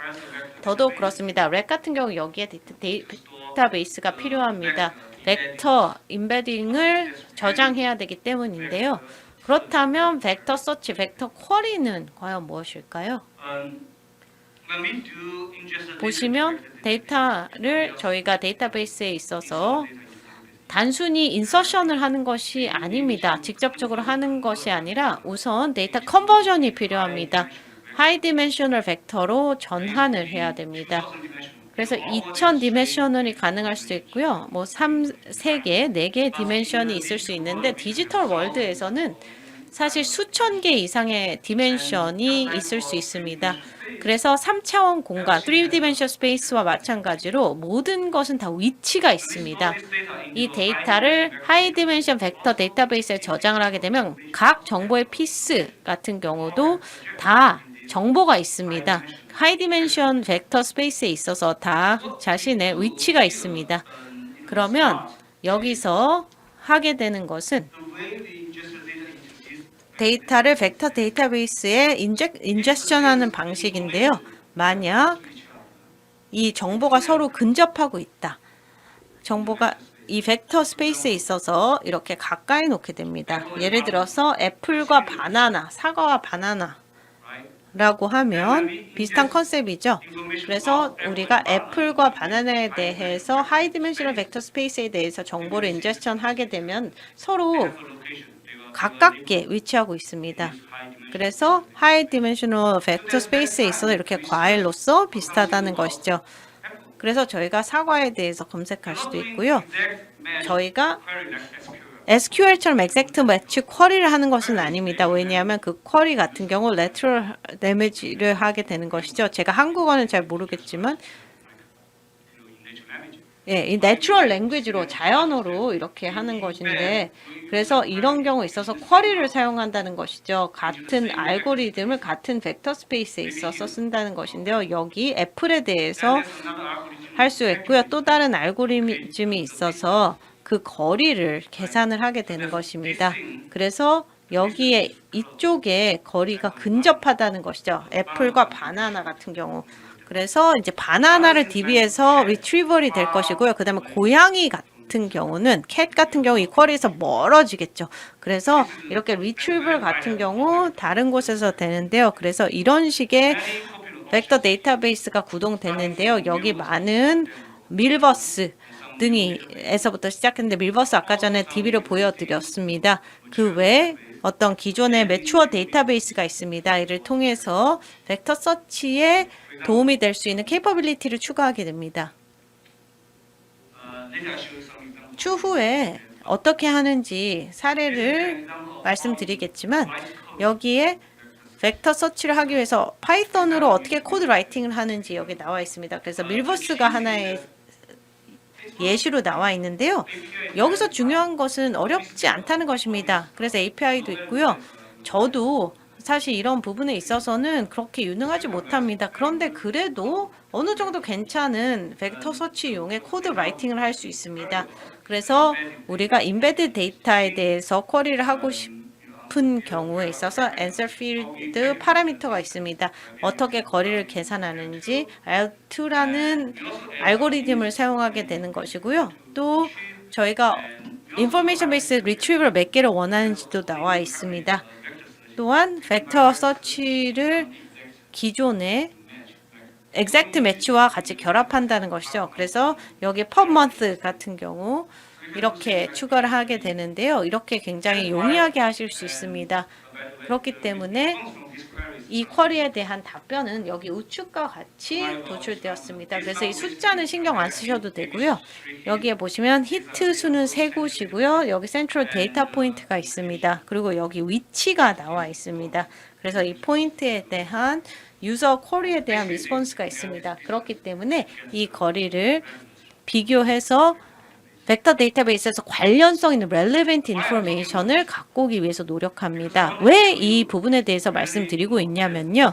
더더욱 그렇습니다. 렉 같은 경우 여기에 데이터베이스가 필요합니다. 벡터 임베딩을 저장해야 되기 때문인데요. 그렇다면 벡터 서치, 벡터 쿼리는 과연 무엇일까요? When we do ingest the 보시면 데이터를 저희가 데이터베이스에 있어서 단순히 인서션을 하는 것이 아닙니다. 직접적으로 하는 것이 아니라 우선 데이터 컨버전이 필요합니다. 하이 디멘셔널 벡터로 전환을 해야 됩니다. 그래서 2000 디멘셔널이 가능할 수 있고요. 뭐 3개, 4개의 디멘션이 있을 수 있는데 디지털 월드에서는 사실 수천 개 이상의 디멘션이 있을 수 있습니다. 그래서 3차원 공간, 3디멘션 스페이스와 마찬가지로 모든 것은 다 위치가 있습니다. 이 데이터를 하이 디멘션 벡터 데이터베이스에 저장을 하게 되면 각 정보의 피스 같은 경우도 다 정보가 있습니다. 하이 디멘션 벡터 스페이스에 있어서 다 자신의 위치가 있습니다. 그러면 여기서 하게 되는 것은 데이터를 벡터 데이터베이스에 인제션하는 방식인데요. 만약 이 정보가 서로 근접하고 있다. 정보가 이 벡터 스페이스에 있어서 이렇게 가까이 놓게 됩니다. 예를 들어서 애플과 바나나, 사과와 바나나라고 하면 비슷한 컨셉이죠. 그래서 우리가 애플과 바나나에 대해서 하이 디멘셔널 벡터 스페이스에 대해서 정보를 인제션 하게 되면 서로 가깝게 위치하고 있습니다. 그래서 하이 디멘셔널 벡터 스페이스에 있어서 이렇게 과일로서 비슷하다는 것이죠. 그래서 저희가 사과에 대해서 검색할 수도 있고요. 저희가 SQL처럼 exact match 쿼리를 하는 것은 아닙니다. 왜냐하면 그 쿼리 같은 경우 lateral damage를 하게 되는 것이죠. 제가 한국어는 잘 모르겠지만 예, 이 내추럴 랭귀지로 자연어로 이렇게 하는 것인데 그래서 이런 경우에 있어서 쿼리를 사용한다는 것이죠. 같은 알고리즘을 같은 벡터 스페이스에 있어서 쓴다는 것인데요. 여기 애플에 대해서 할 수 있고요. 또 다른 알고리즘이 있어서 그 거리를 계산을 하게 되는 것입니다. 그래서 여기에 이쪽에 거리가 근접하다는 것이죠. 애플과 바나나 같은 경우. 그래서 이제 바나나를 DB에서 리트리버리 될 것이고요. 그 다음에 고양이 같은 경우는 캣 같은 경우 이 쿼리에서 멀어지겠죠. 그래서 이렇게 리트리버 같은 경우 다른 곳에서 되는데요. 그래서 이런 식의 벡터 데이터베이스가 구동됐는데요. 여기 많은 밀버스 등이에서부터 시작했는데 밀버스 아까 전에 DB를 보여드렸습니다. 그 외에 어떤 기존의 매추어 데이터베이스가 있습니다. 이를 통해서 벡터 서치에 도움이 될 수 있는 케이퍼빌리티를 추가하게 됩니다. 추후에 어떻게 하는지 사례를 말씀드리겠지만 여기에 벡터 서치를 하기 위해서 파이썬으로 어떻게 코드 라이팅을 하는지 여기 나와 있습니다. 그래서 밀버스가 하나의 예시로 나와 있는데요. 여기서 중요한 것은 어렵지 않다는 것입니다. 그래서 API도 있고요. 저도 사실 이런 부분에 있어서는 그렇게 유능하지 못합니다. 그런데 그래도 어느 정도 괜찮은 벡터 서치용의 코드 라이팅을 할 수 있습니다. 그래서 우리가 인베드 데이터에 대해서 쿼리를 하고 싶은 경우에 있어서 answer field 파라미터가 있습니다. 어떻게 거리를 계산하는지 R2라는 알고리즘을 사용하게 되는 것이고요. 또 저희가 information based retrieval 몇 개를 원하는지도 나와 있습니다. 또한 벡터 서치를 기존의 exact match와 같이 결합한다는 것이죠. 그래서 여기 per month 같은 경우 이렇게 추가를 하게 되는데요. 이렇게 굉장히 용이하게 하실 수 있습니다. 그렇기 때문에 이 쿼리에 대한 답변은 여기 우측과 같이 도출되었습니다. 그래서 이 숫자는 신경 안 쓰셔도 되고요. 여기에 보시면 히트 수는 3곳이고요. 여기 센트럴 데이터 포인트가 있습니다. 그리고 여기 위치가 나와 있습니다. 그래서 이 포인트에 대한 유저 쿼리에 대한 리스폰스가 있습니다. 그렇기 때문에 이 거리를 비교해서 벡터 데이터베이스에서 관련성 있는 relevant information을 갖고 오기 위해서 노력합니다. 왜 이 부분에 대해서 말씀드리고 있냐면요.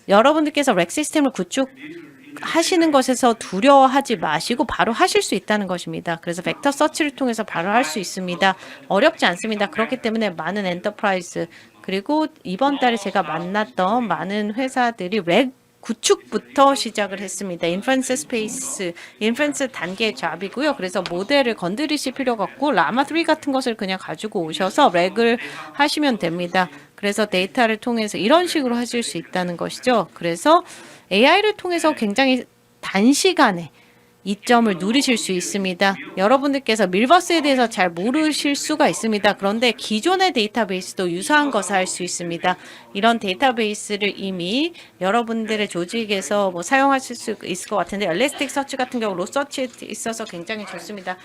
여러분들께서 렉 시스템을 구축하시는 것에서 두려워하지 마시고 바로 하실 수 있다는 것입니다. 그래서 벡터 서치를 통해서 바로 할 수 있습니다. 어렵지 않습니다. 그렇기 때문에 많은 엔터프라이즈 그리고 이번 달에 제가 만났던 많은 회사들이 렉 구축부터 시작을 했습니다. 인퍼런스 스페이스, 인퍼런스 단계 잡이고요. 그래서 모델을 건드리실 필요가 없고 라마 3 같은 것을 그냥 가지고 오셔서 렉을 하시면 됩니다. 그래서 데이터를 통해서 이런 식으로 하실 수 있다는 것이죠. 그래서 AI를 통해서 굉장히 단시간에 이점을 누리실 수 있습니다. 여러분들께서 밀버스에 대해서 잘 모르실 수가 있습니다. 그런데 기존의 데이터베이스도 유사한 것을 할 수 있습니다. 이런 데이터베이스를 이미 여러분들의 조직에서 뭐 사용하실 수 있을 것 같은데 엘리스틱 서치 같은 경우 로서치에 있어서 굉장히 좋습니다.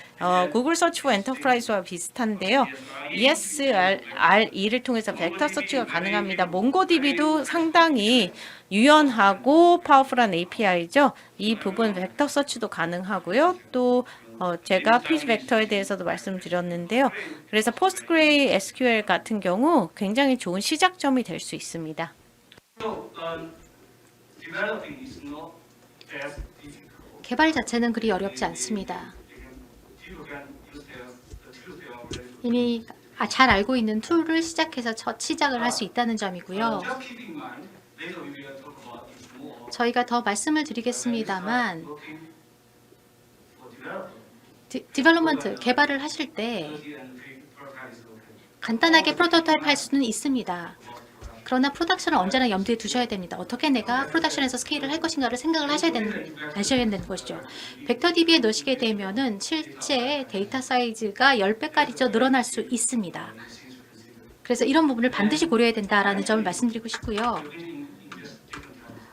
구글 서치 포 엔터프라이즈와 비슷한데요. ESRE를 통해서 벡터 서치가 가능합니다. 몽고DB도 상당히 유연하고 파워풀한 API죠. 이 부분 벡터 서치도 가능하고요. 또 제가 피지 벡터에 대해서도 말씀드렸는데요. 그래서 포스트그레이 SQL 같은 경우 굉장히 좋은 시작점이 될 수 있습니다. So, developing is not as difficult. 개발 자체는 그리 어렵지 않습니다. People can use the tools they already. 이미 잘 알고 있는 툴을 시작해서 첫 시작을 할 수 있다는 점이고요. Just keep in mind, later we will talk about it more. 저희가 더 말씀을 드리겠습니다만 Working for development, 디벨롭먼트 개발을 하실 때 and prioritize okay. 간단하게 프로토타입 할 수는 있습니다. 그러나 프로덕션을 언제나 염두에 두셔야 됩니다. 어떻게 내가 프로덕션에서 스케일을 할 것인가를 생각을 하셔야 되는 것이죠. 벡터 DB에 넣으시게 되면은 실제 데이터 사이즈가 10배까지 늘어날 수 있습니다. 그래서 이런 부분을 반드시 고려해야 된다라는 점을 말씀드리고 싶고요.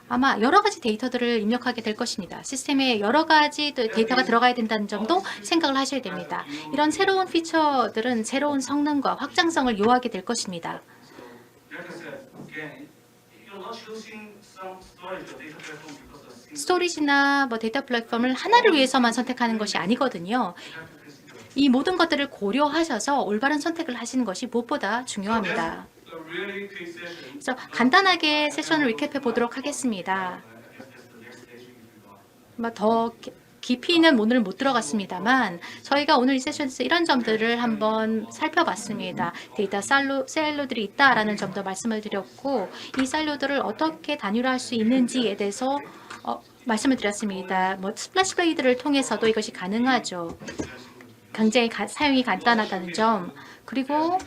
아마 여러 가지 데이터들을 입력하게 될 것입니다. 시스템에 여러 가지 데이터가 들어가야 된다는 점도 생각을 하셔야 됩니다. 이런 새로운 피처들은 새로운 성능과 확장성을 요하게 될 것입니다. Like I said, again, you're not choosing some storage or data platform because of single 스토리지나 뭐 데이터 플랫폼을 하나를 위해서만 선택하는 것이 아니거든요. 이 모든 것들을 고려하셔서 올바른 선택을 하시는 것이 무엇보다 중요합니다. a really quick session. 그래서 간단하게 세션을 리캡해 보도록 하겠습니다. 더 깊이는 오늘 못 들어갔습니다만 저희가 오늘 이 세션에서 이런 점들을 한번 살펴봤습니다. 데이터 사일로들이 있다라는 점도 말씀을 드렸고 이 사일로들을 어떻게 단일화할 수 있는지에 대해서 말씀을 드렸습니다. 스플래시 블레이드를 통해서도 이것이 가능하죠. 굉장히 사용이 간단하다는 점, 그리고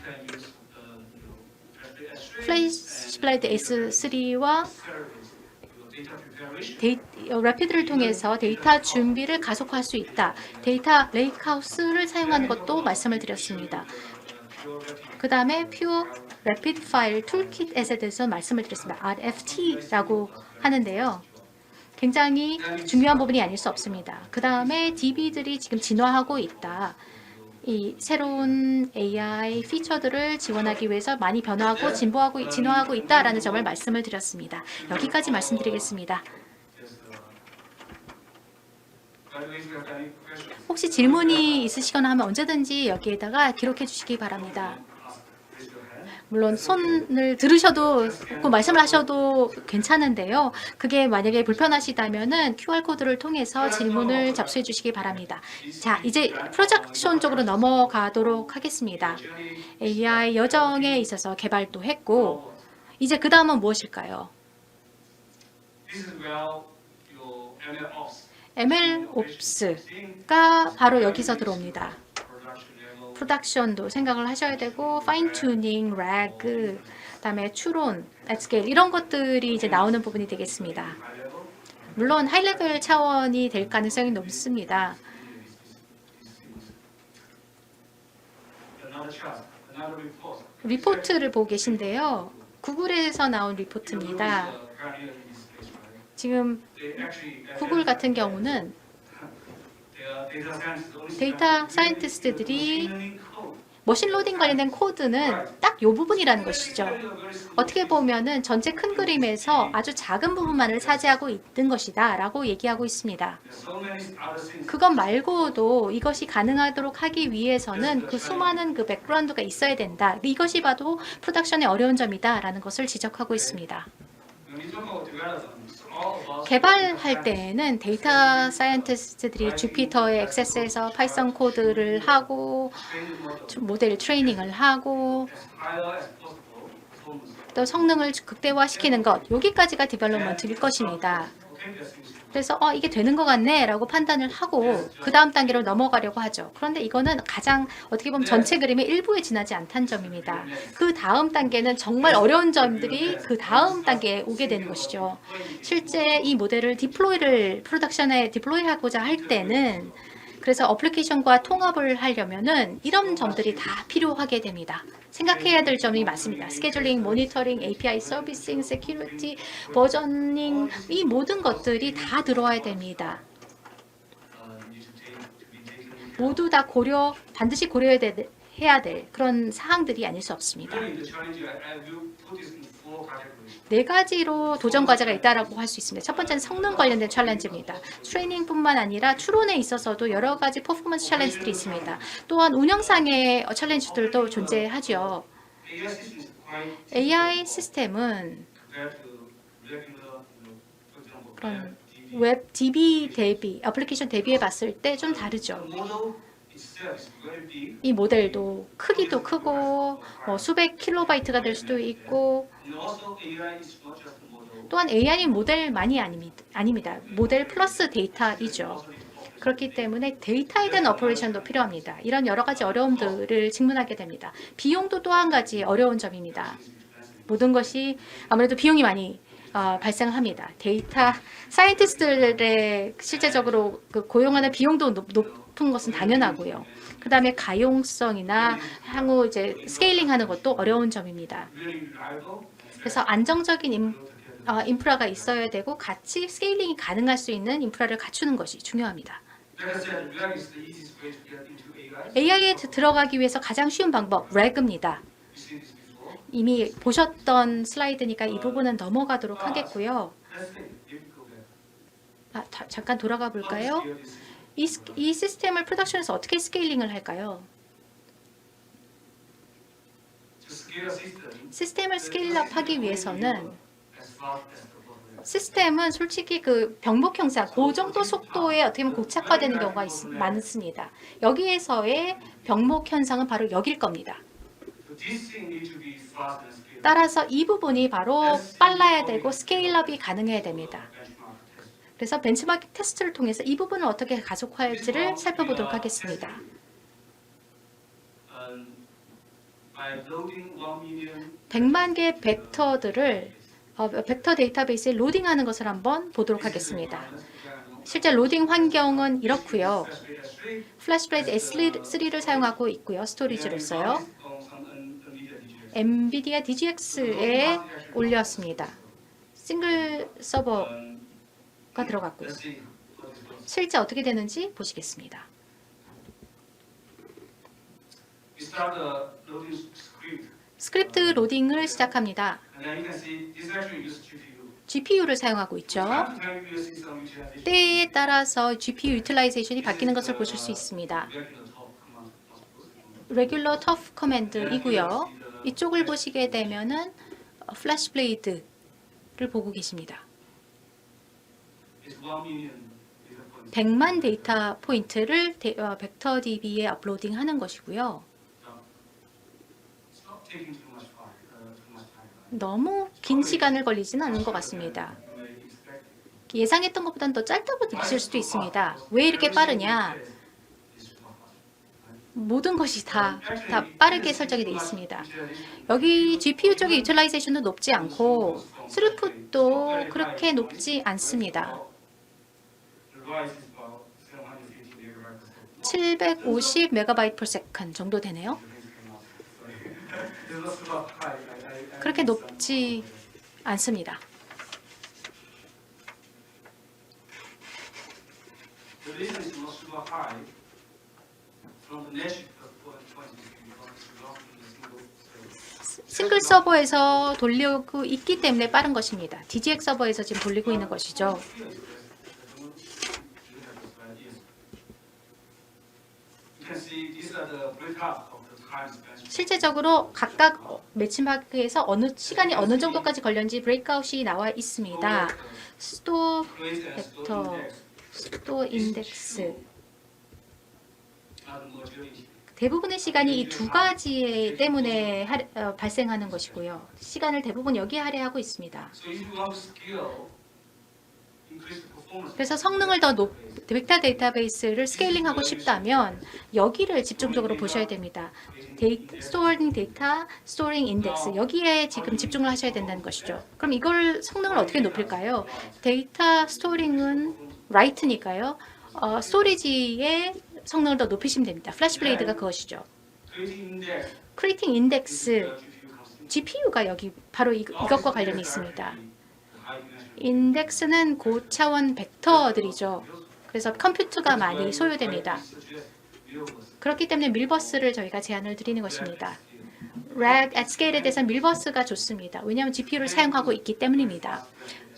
플래시 블레이드 S3와 래피드를 통해서 데이터 준비를 가속화할 수 있다. 데이터 레이크하우스를 사용하는 것도 말씀을 드렸습니다. 그 다음에 퓨어 래피드 파일 툴킷에 대해서 말씀을 드렸습니다. RFT라고 하는데요. 굉장히 중요한 부분이 아닐 수 없습니다. 그 다음에 DB들이 지금 진화하고 있다. 이 새로운 AI 피처들을 지원하기 위해서 많이 변화하고 진화하고 있다라는 점을 말씀을 드렸습니다. 여기까지 말씀드리겠습니다. 혹시 질문이 있으시거나 하면 언제든지 여기에다가 기록해 주시기 바랍니다. 물론 손을 들으셔도 말씀을 하셔도 괜찮은데요. 그게 만약에 불편하시다면은 QR코드를 통해서 질문을 접수해 주시기 바랍니다. 자, 이제 프로덕션 쪽으로 넘어가도록 하겠습니다. AI 여정에 있어서 개발도 했고 이제 그 다음은 무엇일까요? This is where your MLOps MLOps가 바로 여기서 들어옵니다. production level 프로덕션도 생각을 하셔야 되고 파인 튜닝, 래그, 그다음에 추론, 앳스케일 이런 것들이 이제 나오는 부분이 되겠습니다. 물론 하이레벨 차원이 될 가능성이 높습니다. another chart, another report. 리포트를 보고 계신데요. 구글에서 나온 리포트입니다. Pioneer in this space, right? 지금 They actually 구글 같은 경우는 데이터 사이언티스트들이 머신 로딩 관련된 코드는 딱 이 부분이라는 것이죠. 어떻게 보면은 전체 큰 그림에서 아주 작은 부분만을 차지하고 있는 것이다 라고 얘기하고 있습니다. 그것 말고도 이것이 가능하도록 하기 위해서는 그 수많은 그 백그라운드가 있어야 된다. 이것이 봐도 프로덕션의 어려운 점이다 라는 것을 지적하고 있습니다. 개발할 때에는 데이터 사이언티스트들이 주피터에 액세스해서 파이썬 코드를 하고 모델 트레이닝을 하고 또 성능을 극대화시키는 것, 여기까지가 디벨롭먼트일 것입니다. 그래서 이게 되는 것 같네 라고 판단을 하고 그 다음 단계로 넘어가려고 하죠. 그런데 이거는 가장 어떻게 보면 전체 그림의 일부에 지나지 않다는 점입니다. 그 다음 단계는 정말 어려운 점들이 그 다음 단계에 오게 되는 것이죠. 실제 이 모델을 프로덕션에 디플로이하고자 할 때는 그래서 어플리케이션과 통합을 하려면은 이런 점들이 다 필요하게 됩니다. 생각해야 될 점이 많습니다. 스케줄링, 모니터링, API 서비싱, 세큐리티, 버저닝 이 모든 것들이 다 들어와야 됩니다. 모두 다 반드시 고려해야 될 그런 사항들이 아닐 수 없습니다. Really, the challenge I will put this in 4 categories. 네 가지로 도전 과제가 있다라고 할 수 있습니다. 첫 번째는 성능 관련된 챌린지입니다. 트레이닝뿐만 아니라 추론에 있어서도 여러 가지 퍼포먼스 챌린지들이 있습니다. 또한 운영상의 챌린지들도 존재하죠. AI system is quite AI 시스템은 compared to regular, for example, 그런 DB. 웹 DB 대비, 애플리케이션 대비해 봤을 때 좀 다르죠. The model itself is very big. 이 모델도 크기도 크고 수백 킬로바이트가 될 수도 있고 And also AI is not just a model. 또한 AI는 모델만이 아닙니다. 모델 플러스 데이터이죠. 그렇기 때문에 데이터에 대한 오퍼레이션도 필요합니다. 이런 여러 가지 어려움들을 직면하게 됩니다. 비용도 또 한 가지 어려운 점입니다. 모든 것이 아무래도 비용이 많이 발생합니다. 데이터 사이언티스트들의 실제적으로 그 고용하는 비용도 높은 것은 당연하고요. 그 다음에 가용성이나 향후 이제 스케일링하는 것도 어려운 점입니다. Really reliable. 그래서 안정적인 인프라가 있어야 되고 같이 스케일링이 가능할 수 있는 인프라를 갖추는 것이 중요합니다. Like I said, RAG is the easiest way to get into AI. AI에 들어가기 위해서 가장 쉬운 방법, RAG입니다. You've seen this before. 이미 보셨던 슬라이드니까 이 부분은 넘어가도록 하겠고요. Let's take a difficult bit. 잠깐 돌아가 볼까요? Scale this system. 이 시스템을 프로덕션에서 어떻게 스케일링을 할까요? To scale a system 시스템을 스케일업하기 위해서는 as fast as the bottleneck. 시스템은 솔직히 그 병목 형상, 그 정도 속도에 어떻게 보면 고착화되는 경우가 많습니다. 여기에서의 병목 현상은 바로 여길 겁니다. So this thing needs to be fast and scalable. 따라서 이 부분이 바로 빨라야 되고 스케일업이 가능해야 됩니다. Benchmark test. 그래서 벤치마킹 테스트를 통해서 이 부분을 어떻게 가속화할지를 살펴보도록 하겠습니다. By loading 1 million 100만 개의 벡터들을 벡터 데이터베이스에 로딩하는 것을 한번 보도록 하겠습니다. 실제 로딩 환경은 이렇고요. 플래시블레이드 S3를 사용하고 있고요. 스토리지로서요. 엔비디아 DGX에 올렸습니다. 싱글 서버가 들어갔고요. 실제 어떻게 되는지 보시겠습니다. We start the loading script, 스크립트 로딩을 시작합니다. and then you can see this actually uses GPU. GPU를 사용하고 있죠. Time to time you see some utilization. 때에 따라서 GPU 유틸라이제이션이 바뀌는 것을 보실 수 있습니다. Regular top command possible. 레귤러 터프 커맨드이고요. 이쪽을 보시게 되면은 플래시 블레이드를 보고 계십니다. It's 1 million data points. 100만 데이터 포인트를 벡터 DB에 업로딩하는 것이고요. It's not taking too much time. 너무 긴 시간을 걸리지는 않은 것 같습니다. You may expect it. 예상했던 것보다는 더 짧다고 느끼실 수도 있습니다. 왜 이렇게 빠르냐? It's super fast. 모든 것이 다 빠르게 설정이 되어 있습니다. 여기 GPU 쪽의 유틸라이제이션도 높지 않고 스루풋도 그렇게 높지 않습니다. The rise is about 750 megabytes per second. 750 메가바이트 per second 정도 되네요. It's not super high. 그렇게 높지 않습니다. The reason it's not super high from the nature of the point is because it's locked in a single space. 싱글 서버에서 돌리고 있기 때문에 빠른 것입니다. DGX 서버에서 지금 돌리고 있는 것이죠. You can see these are the breakup of the time span. 실제적으로 각각 매치마크에서 시간이 어느 정도까지 걸렸는지 브레이크아웃이 나와 있습니다. 스토어 Create and 벡터, store index 스토어 인덱스, are the module index. 대부분의 시간이 이 두 가지 때문에 발생하는 것이고요. 시간을 대부분 여기에 할애하고 있습니다. So if you want to scale, increase the performance. 그래서 성능을 더 벡터 데이터베이스를 스케일링하고 싶다면 여기를 집중적으로 보셔야 됩니다. 스토어링 데이터, 스토어링 인덱스 여기에 지금 집중을 하셔야 된다는 것이죠. 그럼 이걸 성능을 어떻게 높일까요? 데이터 스토어링은 라이트니까요. 스토리지의 성능을 더 높이시면 됩니다. 플래시 블레이드가 그것이죠. Creating index, 크리에이팅 인덱스 GPU comes GPU가 여기 바로 이것과 관련이 있습니다. high dimensional. 인덱스는 고차원 벡터들이죠. 그래서 컴퓨터가 많이 소요됩니다. 그렇기 때문에 밀버스를 저희가 제안을 드리는 것입니다. RAG at scale에 대해서는 밀버스가 좋습니다. 왜냐하면 GPU를 사용하고 있기 때문입니다.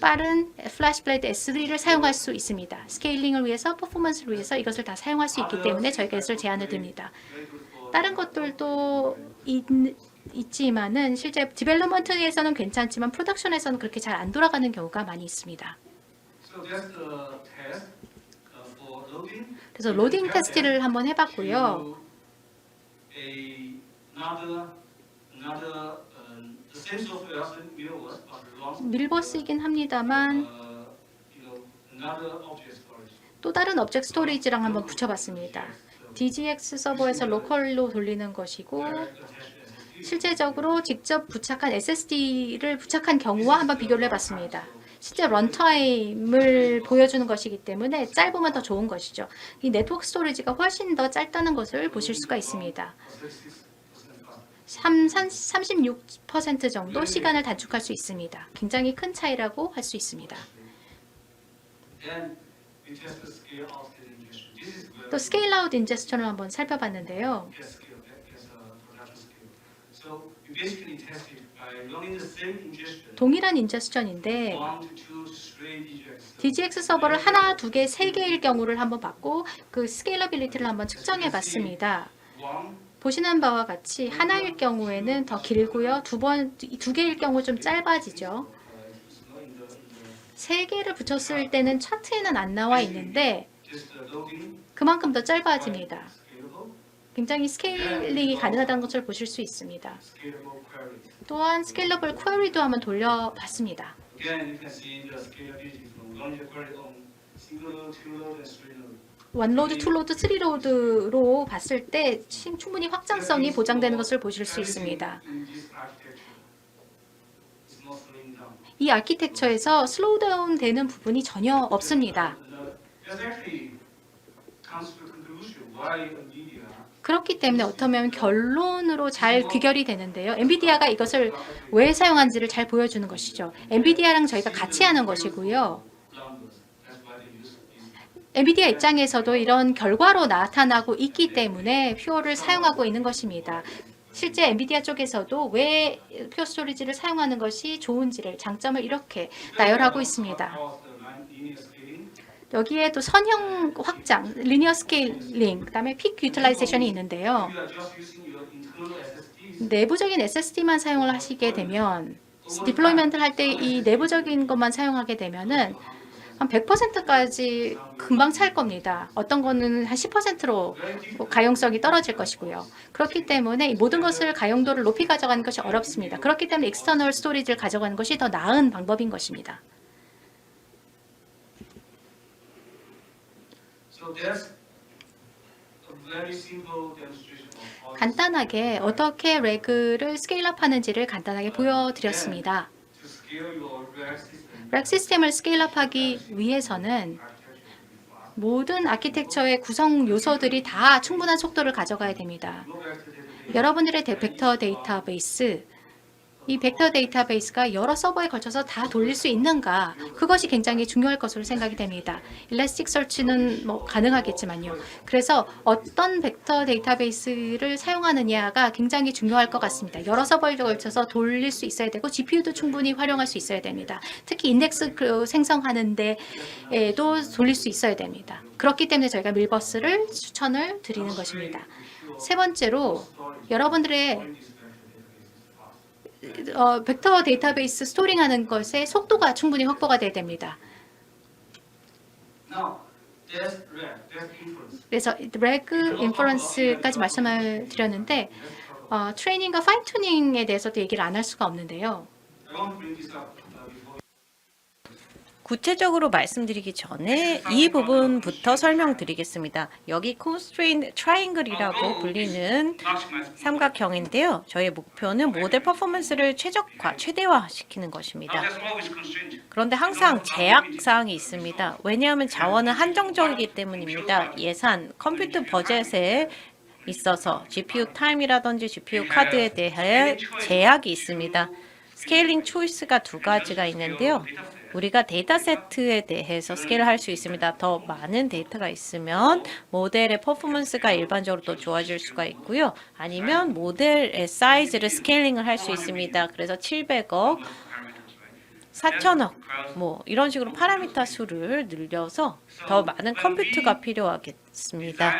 빠른 플래시블레이드 S3를 사용할 수 있습니다. 스케일링을 위해서, 퍼포먼스를 위해서 이것을 다 사용할 수 있기 때문에 저희가 이것을 제안을 드립니다. 다른 것들도 있지만은 실제 디벨롭먼트에서는 괜찮지만 프로덕션에서는 그렇게 잘 안 돌아가는 경우가 많이 있습니다. So that's the test for loading. 그래서 로딩 테스트를 한번 해봤고요. The same software as Mirrorverse, but launched 밀버스이긴 합니다만 another object storage. 또 다른 오브젝트 스토리지랑 한번 붙여봤습니다. DGX 서버에서 로컬로 돌리는 것이고 실제적으로 직접 부착한 SSD를 부착한 경우와 한번 비교를 해봤습니다. 실제 런타임을 보여주는 것이기 때문에 짧으면 더 좋은 것이죠. 이 네트워크 스토리지가 훨씬 더 짧다는 것을 보실 수가 있습니다. 36% 정도 시간을 단축할 수 있습니다. 굉장히 큰 차이라고 할 수 있습니다. Then we test the scale of the ingestion. This is where 또 스케일 아웃 인제스션을 한번 살펴봤는데요. we scale as a production scale. So we basically test it by running the same ingestion. 동일한 인제스션인데 1 to 2 straight DGX. DGX 서버를 하나, 두 개, 세 개일 경우를 한번 봤고 그 스케일러빌리티를 한번 측정해 봤습니다. One, 보시는 바와 같이 하나일 경우에는 더 길고요. 두 개일 경우 좀 짧아지죠. 세 개를 붙였을 때는 차트에는 안 나와 있는데 just loading, 그만큼 더 짧아집니다. scalable, 굉장히 스케일링이 가능하다는 것을 보실 수 있습니다. scalable query. 또한 스케일러블 퀘리도 한번 돌려봤습니다. Again, you can see the scalability from running the query on single node, two node, and three node. 원로드, 투로드, 쓰리로드로 봤을 때 충분히 확장성이 보장되는 것을 보실 수 있습니다. In this architecture, it's not slowing down. 이 아키텍처에서 슬로우 다운 되는 부분이 전혀 없습니다. That actually comes to the conclusion why NVIDIA 그렇기 때문에 어쩌면 결론으로 잘 귀결이 되는데요. 엔비디아가 이것을 왜 사용한지를 잘 보여주는 것이죠. 엔비디아랑 저희가 같이 하는 것이고요. numbers. That's why they use this. 엔비디아 입장에서도 이런 결과로 나타나고 있기 때문에 퓨어를 사용하고 있는 것입니다. 실제 엔비디아 쪽에서도 왜 퓨어 스토리지를 사용하는 것이 좋은지를 장점을 이렇게 나열하고 있습니다. Of the linear scaling, 여기에 또 선형 확장, 리니어 스케일링, 그다음에 픽 유틸라이제이션이 있는데요. you are just using your internal SSDs. 내부적인 SSD만 사용을 하시게 되면 디플로이먼트를 할 때 이 내부적인 것만 사용하게 되면은 한 100%까지 금방 찰 겁니다. 어떤 거는 한 10%로 가용성이 떨어질 것이고요. 그렇기 때문에 이 모든 것을 가용도를 높이 가져가는 것이 어렵습니다. 그렇기 때문에 익스터널 스토리지를 가져가는 것이 더 나은 방법인 것입니다. So that's a very simple demonstration of how 간단하게 어떻게 레그를 스케일업 하는지를 간단하게 보여드렸습니다. to scale your RAG system. 렉 시스템을 스케일업하기 위해서는 모든 아키텍처의 구성 요소들이 다 충분한 속도를 가져가야 됩니다. 여러분들의 벡터 데이터베이스, 이 벡터 데이터베이스가 여러 서버에 걸쳐서 다 돌릴 수 있는가, 그것이 굉장히 중요할 것으로 생각이 됩니다. 일라스틱 설치는 뭐 가능하겠지만요. 그래서 어떤 벡터 데이터베이스를 사용하느냐가 굉장히 중요할 것 같습니다. 여러 서버에 걸쳐서 돌릴 수 있어야 되고 GPU도 충분히 활용할 수 있어야 됩니다. 특히 인덱스 생성하는 데에도 돌릴 수 있어야 됩니다. 그렇기 때문에 저희가 밀버스를 추천을 드리는 것입니다. 세 번째로 여러분들의 벡터 데이터베이스 스토링하는 것의 속도가 충분히 확보가 돼야 됩니다. Now, That's right. That's inference. 그래서 레그 인퍼런스까지 말씀을 드렸는데 트레이닝과 파인 튜닝에 대해서도 얘기를 안 할 수가 없는데요. I want to bring this up before. 구체적으로 말씀드리기 전에 이 부분부터 설명드리겠습니다. 여기 constraint triangle이라고 불리는 삼각형인데요. 저희 목표는 모델 퍼포먼스를 최대화시키는 것입니다. There's always constraint. 그런데 항상 제약 사항이 있습니다. 왜냐하면 자원은 한정적이기 때문입니다. 예산, 컴퓨터 버젯에 있어서 GPU 타임이라든지 GPU 카드에 대해 제약이 있습니다. 스케일링 초이스가 두 가지가 있는데요. 우리가 데이터 세트에 대해서 스케일할 수 있습니다. 더 많은 데이터가 있으면 모델의 퍼포먼스가 일반적으로 더 좋아질 수가 있고요. 아니면 모델의 사이즈를 스케일링을 할 수 있습니다. 그래서 700억, 4천억 뭐 이런 식으로 파라미터 수를 늘려서 더 많은 컴퓨터가 필요하겠습니다.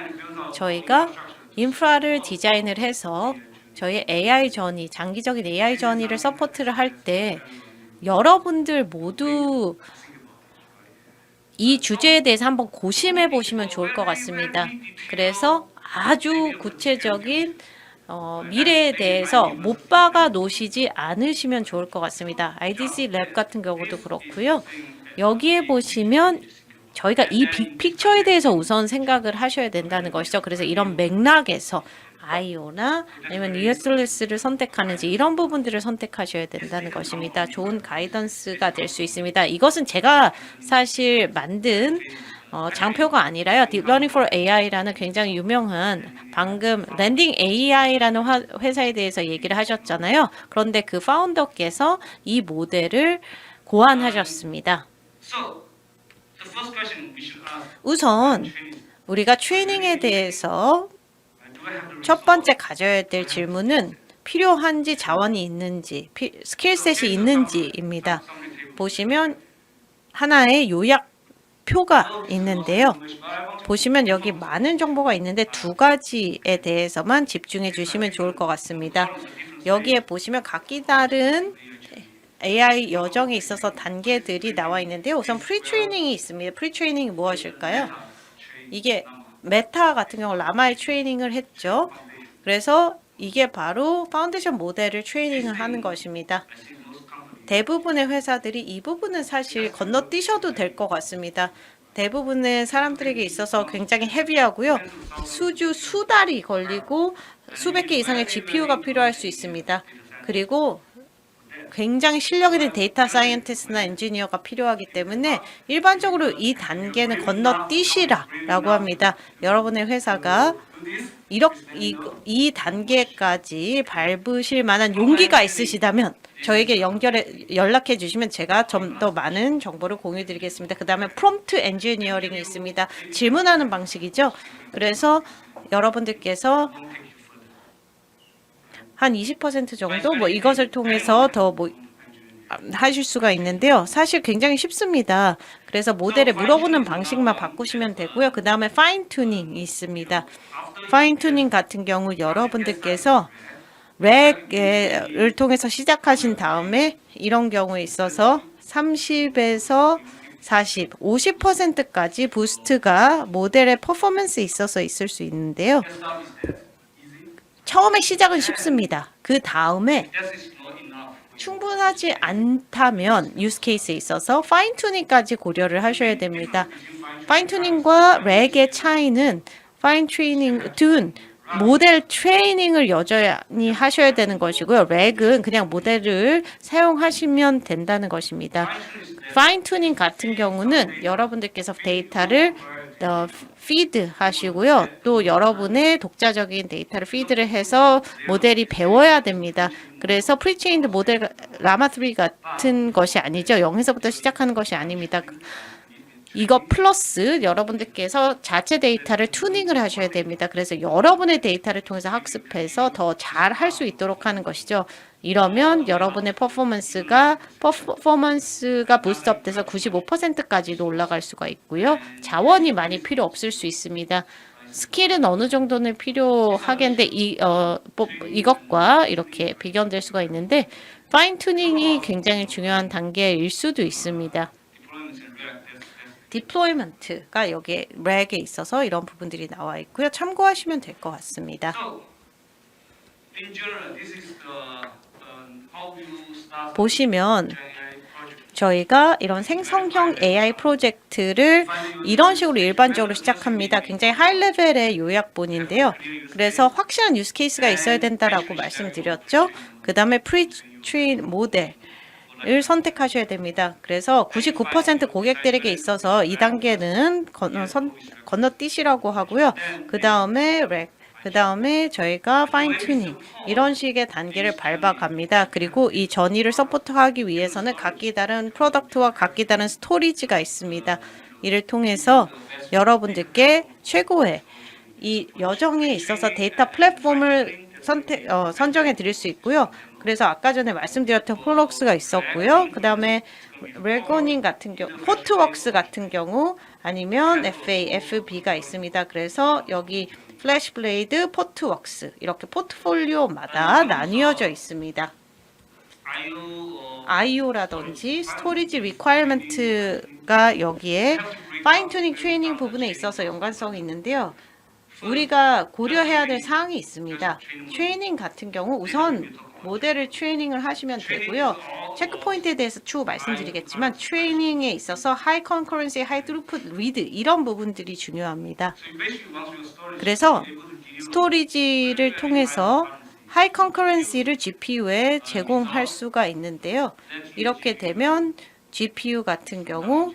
저희가 인프라를 디자인을 해서 저희 AI 전이 장기적인 AI 전이를 서포트를 할 때 여러분들 모두 이 주제에 대해서 한번 고심해 보시면 좋을 것 같습니다. 그래서 아주 구체적인 미래에 대해서 못 박아 놓으시지 않으시면 좋을 것 같습니다. IDC 랩 같은 경우도 그렇고요. 여기에 보시면 저희가 이 빅픽처에 대해서 우선 생각을 하셔야 된다는 것이죠. 그래서 이런 맥락에서 IO나 아니면 ESLS를 선택하는지 이런 부분들을 선택하셔야 된다는 것입니다. 좋은 가이던스가 될 수 있습니다. 이것은 제가 사실 만든 장표가 아니라요. Deep Learning for AI라는 굉장히 유명한 방금 랜딩 AI라는 회사에 대해서 얘기를 하셨잖아요. 그런데 그 파운더께서 이 모델을 고안하셨습니다. So, the first question we should ask. 우선 우리가 트레이닝에 대해서 첫 번째 가져야 될 질문은 필요한지 자원이 있는지 스킬셋이 있는지입니다. 보시면 하나의 요약표가 있는데요. 보시면 여기 많은 정보가 있는데 두 가지에 대해서만 집중해 주시면 좋을 것 같습니다. 여기에 보시면 각기 다른 AI 여정에 있어서 단계들이 나와 있는데요. 우선 프리트레이닝이 있습니다. 프리트레이닝이 무엇일까요? 이게 메타 같은 경우 라마의 트레이닝을 했죠. 그래서 이게 바로 파운데이션 모델을 트레이닝을 하는 것입니다. 대부분의 회사들이 이 부분은 사실 건너뛰셔도 될 것 같습니다. 대부분의 사람들에게 있어서 굉장히 헤비하고요. 수달이 걸리고 수백 개 이상의 GPU가 필요할 수 있습니다. 그리고 굉장히 실력 있는 데이터 사이언티스트나 엔지니어가 필요하기 때문에 일반적으로 이 단계는 건너뛰시라라고 합니다. 여러분의 회사가 이 단계까지 밟으실 만한 용기가 있으시다면 저에게 연락해 주시면 제가 좀 더 많은 정보를 공유 드리겠습니다. 그 다음에 프롬프트 엔지니어링이 있습니다. 질문하는 방식이죠. 그래서 여러분들께서 한 20% 정도 뭐 이것을 통해서 더 뭐 하실 수가 있는데요. 사실 굉장히 쉽습니다. 그래서 모델에 물어보는 방식만 바꾸시면 되고요. 그 다음에 파인 튜닝이 있습니다. 파인 튜닝 같은 경우 여러분들께서 렉을 통해서 시작하신 다음에 이런 경우에 있어서 30에서 40, 50%까지 부스트가 모델의 퍼포먼스에 있어서 있을 수 있는데요. 처음에 시작은 쉽습니다. 그 다음에 충분하지 않다면 유스 케이스에 있어서 파인 튜닝까지 고려를 하셔야 됩니다. 파인 튜닝과 렉의 차이는 파인 튜닝 모델 트레이닝을 여전히 하셔야 되는 것이고요. 렉은 그냥 모델을 사용하시면 된다는 것입니다. 파인 튜닝 같은 경우는 여러분들께서 데이터를 피드 하시고요. 또 여러분의 독자적인 데이터를 피드를 해서 모델이 배워야 됩니다. 그래서 프리체인드 모델 라마3 같은 것이 아니죠. 0에서부터 시작하는 것이 아닙니다. 이거 플러스 여러분들께서 자체 데이터를 튜닝을 하셔야 됩니다. 그래서 여러분의 데이터를 통해서 학습해서 더 잘 할 수 있도록 하는 것이죠. 이러면 여러분의 퍼포먼스가 부스트업 돼서 95%까지도 올라갈 수가 있고요. 자원이 많이 필요 없을 수 있습니다. 스킬은 어느 정도는 필요하겠는데 이것과 이렇게 비교될 수가 있는데 파인 튜닝이 굉장히 중요한 단계일 수도 있습니다. deployment가 여기에 렉에 있어서 이런 부분들이 나와 있고요. 참고하시면 될 것 같습니다. So, in general, this is how you start 보시면 AI project. 저희가 이런 생성형 AI 프로젝트를 이런 식으로 일반적으로 시작합니다. 굉장히 하이 레벨의 요약본인데요. 그래서 확실한 유스 케이스가 있어야 된다라고 말씀드렸죠. 그 다음에 프리-트레인 모델을 선택하셔야 됩니다. 그래서 99% 고객들에게 있어서 2단계는 건너뛰시라고 하고요. 그 다음에 저희가 파인 튜닝 이런 식의 단계를 밟아갑니다. 그리고 이 전이를 서포트하기 위해서는 각기 다른 프로덕트와 각기 다른 스토리지가 있습니다. 이를 통해서 여러분들께 최고의 이 여정에 있어서 데이터 플랫폼을 선정해 드릴 수 있고요. 그래서 아까 전에 말씀드렸던 폴록스가 있었고요. 그 다음에 레고닝 같은 경우, 포트웍스 같은 경우 아니면 FB가 있습니다. 그래서 여기 플래시블레이드, 포트웍스 이렇게 포트폴리오마다 나뉘어져 있습니다. IO라든지 스토리지 리퀘어먼트가 여기에 파인 튜닝 트레이닝 부분에 있어서 연관성이 있는데요. 우리가 고려해야 될 사항이 있습니다. 트레이닝 같은 경우 우선 모델을 트레이닝을 하시면 되고요. 체크포인트에 대해서 추후 말씀드리겠지만 트레이닝에 있어서 하이 컨커런시, 하이 트루풋 리드 이런 부분들이 중요합니다. 그래서 스토리지를 통해서 하이 컨커런시를 GPU에 제공할 수가 있는데요. 이렇게 되면 GPU 같은 경우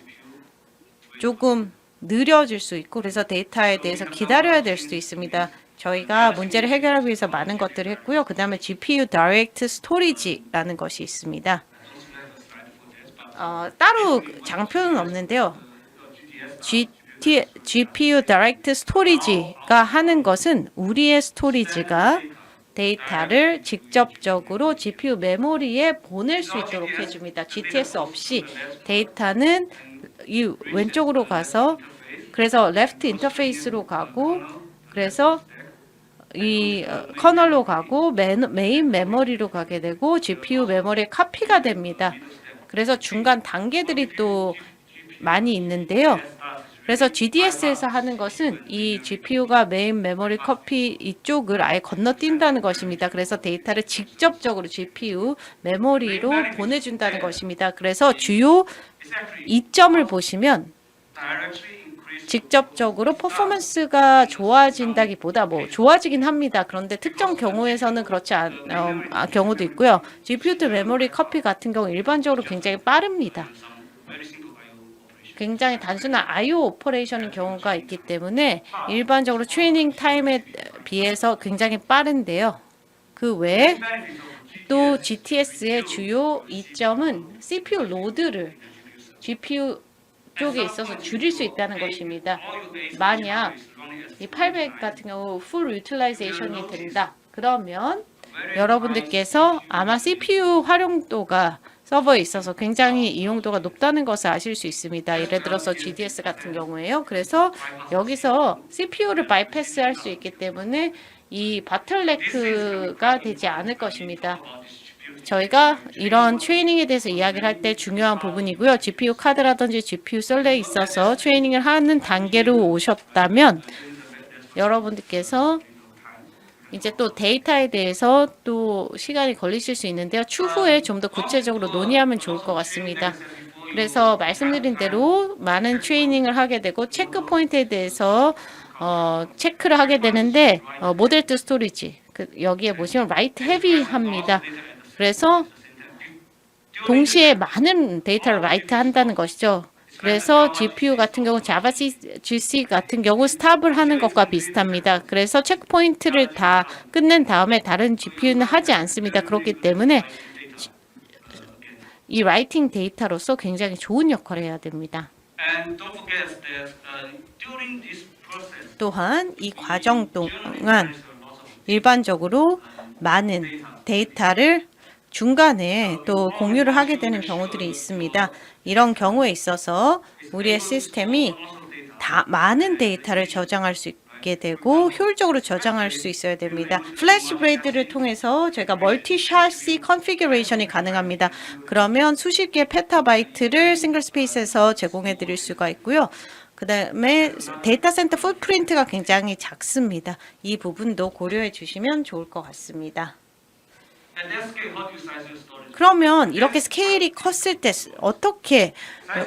조금 느려질 수 있고 그래서 데이터에 대해서 기다려야 될 수도 있습니다. 저희가 문제를 해결하기 위해서 많은 것들을 했고요. 그 다음에 GPU Direct Storage라는 것이 있습니다. 따로 장표는 없는데요. GPU Direct Storage가 하는 것은 우리의 스토리지가 데이터를 직접적으로 GPU 메모리에 보낼 수 있도록 해줍니다. GTS 없이 데이터는 이 왼쪽으로 가서 그래서 레프트 인터페이스로 가고 그래서 이 커널로 가고 메인 메모리로 가게 되고 GPU 메모리에 카피가 됩니다. 그래서 중간 단계들이 또 많이 있는데요. 그래서 GDS에서 하는 것은 이 GPU가 메인 메모리 커피 이쪽을 아예 건너뛴다는 것입니다. 그래서 데이터를 직접적으로 GPU 메모리로 보내준다는 것입니다. 그래서 주요 이점을 보시면 직접적으로 퍼포먼스가 좋아진다기보다 뭐 좋아지긴 합니다. 그런데 특정 경우에서는 그렇지 않은 경우도 있고요. GPU to 메모리 커피 같은 경우 일반적으로 굉장히 빠릅니다. 굉장히 단순한 I/O 오퍼레이션인 경우가 있기 때문에 일반적으로 트레이닝 타임에 비해서 굉장히 빠른데요. 그 외에 또 GTS의 주요 이점은 CPU 로드를 GPU 쪽에 있어서 줄일 수 있다는 것입니다. 만약 이 800 같은 경우 풀 유틸라이제이션이 된다. 그러면 여러분들께서 아마 CPU 활용도가 서버에 있어서 굉장히 이용도가 높다는 것을 아실 수 있습니다. 예를 들어서 GDS 같은 경우에요. 그래서 여기서 CPU를 바이패스할 수 있기 때문에 이 바틀네크가 되지 않을 것입니다. 저희가 이런 트레이닝에 대해서 이야기를 할 때 중요한 부분이고요. GPU 카드라든지 GPU 썰레에 있어서 트레이닝을 하는 단계로 오셨다면 여러분들께서 이제 또 데이터에 대해서 또 시간이 걸리실 수 있는데요. 추후에 좀 더 구체적으로 논의하면 좋을 것 같습니다. 그래서 말씀드린 대로 많은 트레이닝을 하게 되고 체크 포인트에 대해서 체크를 하게 되는데 모델2 스토리지 여기에 보시면 라이트 헤비합니다. 그래서 동시에 많은 데이터를 라이트 한다는 것이죠. 그래서 GPU 같은 경우 자바 GC 같은 경우 스탑을 하는 것과 비슷합니다. 그래서 체크포인트를 다 끝낸 다음에 다른 GPU는 하지 않습니다. 그렇기 때문에 이 라이팅 데이터로서 굉장히 좋은 역할을 해야 됩니다. 또한 이 과정 동안 일반적으로 많은 데이터를 중간에 또 공유를 하게 되는 경우들이 있습니다. 이런 경우에 있어서 우리의 시스템이 많은 데이터를 저장할 수 있게 되고 효율적으로 저장할 수 있어야 됩니다. 플래시 브레이드를 통해서 저희가 멀티 샤시 컨피규레이션이 가능합니다. 그러면 수십 개의 페타바이트를 싱글 스페이스에서 제공해 드릴 수가 있고요. 그 다음에 데이터 센터 풋프린트가 굉장히 작습니다. 이 부분도 고려해 주시면 좋을 것 같습니다. At that scale, how do you size your storage? 그러면 이렇게 스케일이 컸을 때 어떻게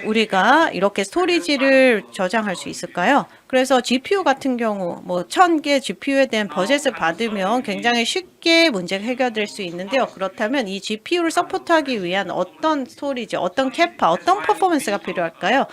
우리가 이렇게 스토리지를 저장할 수 있을까요? 그래서 GPU 같은 경우 뭐 1000개 GPU에 대한 버젯을 받으면 굉장히 쉽게 문제가 해결될 수 있는데요. 그렇다면 이 GPU를 서포트하기 위한 어떤 스토리지, 어떤 캐파, 어떤 퍼포먼스가 필요할까요?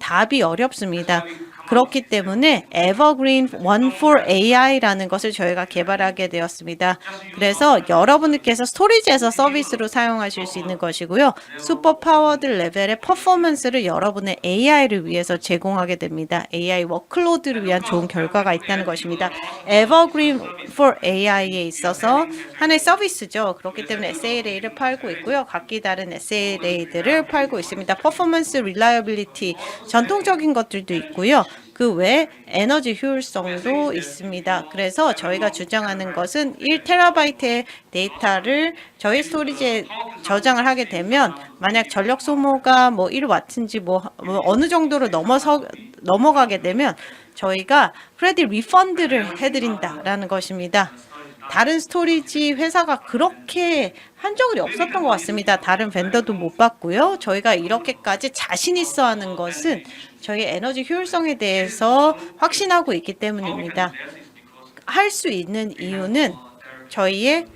답이 어렵습니다. 그렇기 때문에 Evergreen One for AI라는 것을 저희가 개발하게 되었습니다. 그래서 여러분들께서 스토리지에서 서비스로 사용하실 수 있는 것이고요. 슈퍼 파워드 레벨의 퍼포먼스를 여러분의 AI를 위해서 제공하게 됩니다. AI 워크로드를 위한 좋은 결과가 있다는 것입니다. Evergreen for AI에 있어서 하나의 서비스죠. 그렇기 때문에 SLA를 팔고 있고요. 각기 다른 SLA들을 팔고 있습니다. 퍼포먼스, 릴라이어빌리티, 전통적인 것들도 있고요. 그 외에 에너지 효율성도 있습니다. 그래서 저희가 주장하는 것은 1TB의 데이터를 저희 스토리지에 저장을 하게 되면 만약 전력 소모가 뭐 1W인지 뭐 어느 정도로 넘어가게 되면 저희가 크레딧 리펀드를 해드린다라는 것입니다. 다른 스토리지 회사가 그렇게 한 적이 없었던 것 같습니다. 다른 벤더도 못 봤고요. 저희가 이렇게까지 자신 있어 하는 것은 저희 에너지 효율성에 대해서 확신하고 있기 때문입니다. 할 수 있는 이유는 저희의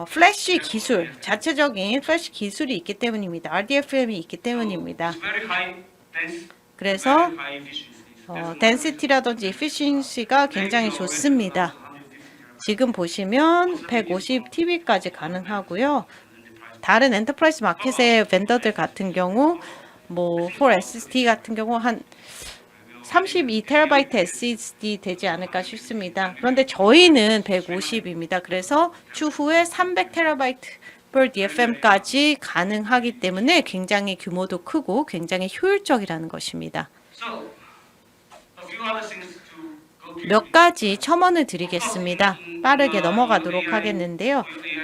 플래시 기술, 자체적인 플래시 기술이 있기 때문입니다. RDFM이 있기 때문입니다. Very high dense, 그래서 very high efficiency. 덴시티라든지 에피시언시가 굉장히 좋습니다. 지금 보시면 150TB까지 가능하고요. 다른 엔터프라이즈 마켓의 벤더들 같은 경우 뭐 4SSD 같은 경우 한 32TB SSD 되지 않을까 싶습니다. 그런데 저희는 150입니다. 그래서 추후에 300TB per DFM까지 가능하기 때문에 굉장히 규모도 크고 굉장히 효율적이라는 것입니다. So, a few other things to go through. 몇 가지 첨언을 드리겠습니다. 빠르게 넘어가도록 하겠는데요.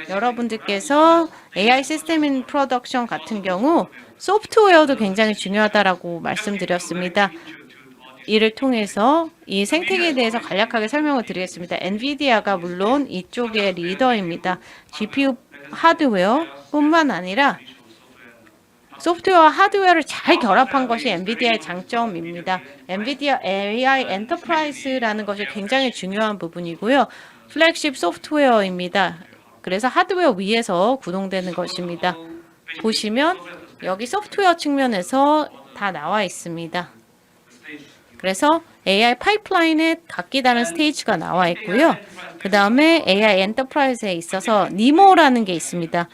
여러분들께서 AI 시스템 인 프로덕션 같은 경우 소프트웨어도 굉장히 중요하다라고 말씀드렸습니다. 이를 통해서 이 생태계에 대해서 간략하게 설명을 드리겠습니다. 엔비디아가 물론 이쪽의 리더입니다. GPU 하드웨어뿐만 아니라 소프트웨어와 하드웨어를 잘 결합한 것이 엔비디아의 장점입니다. 엔비디아 AI 엔터프라이즈라는 것이 굉장히 중요한 부분이고요. 플래그십 소프트웨어입니다. 그래서 하드웨어 위에서 구동되는 것입니다. 보시면 여기 소프트웨어 측면에서 다 나와 있습니다. 그래서 AI 파이프라인에 각기 다른 스테이지가 나와 있고요. 그 다음에 AI 엔터프라이즈에 있어서 니모라는 게 있습니다.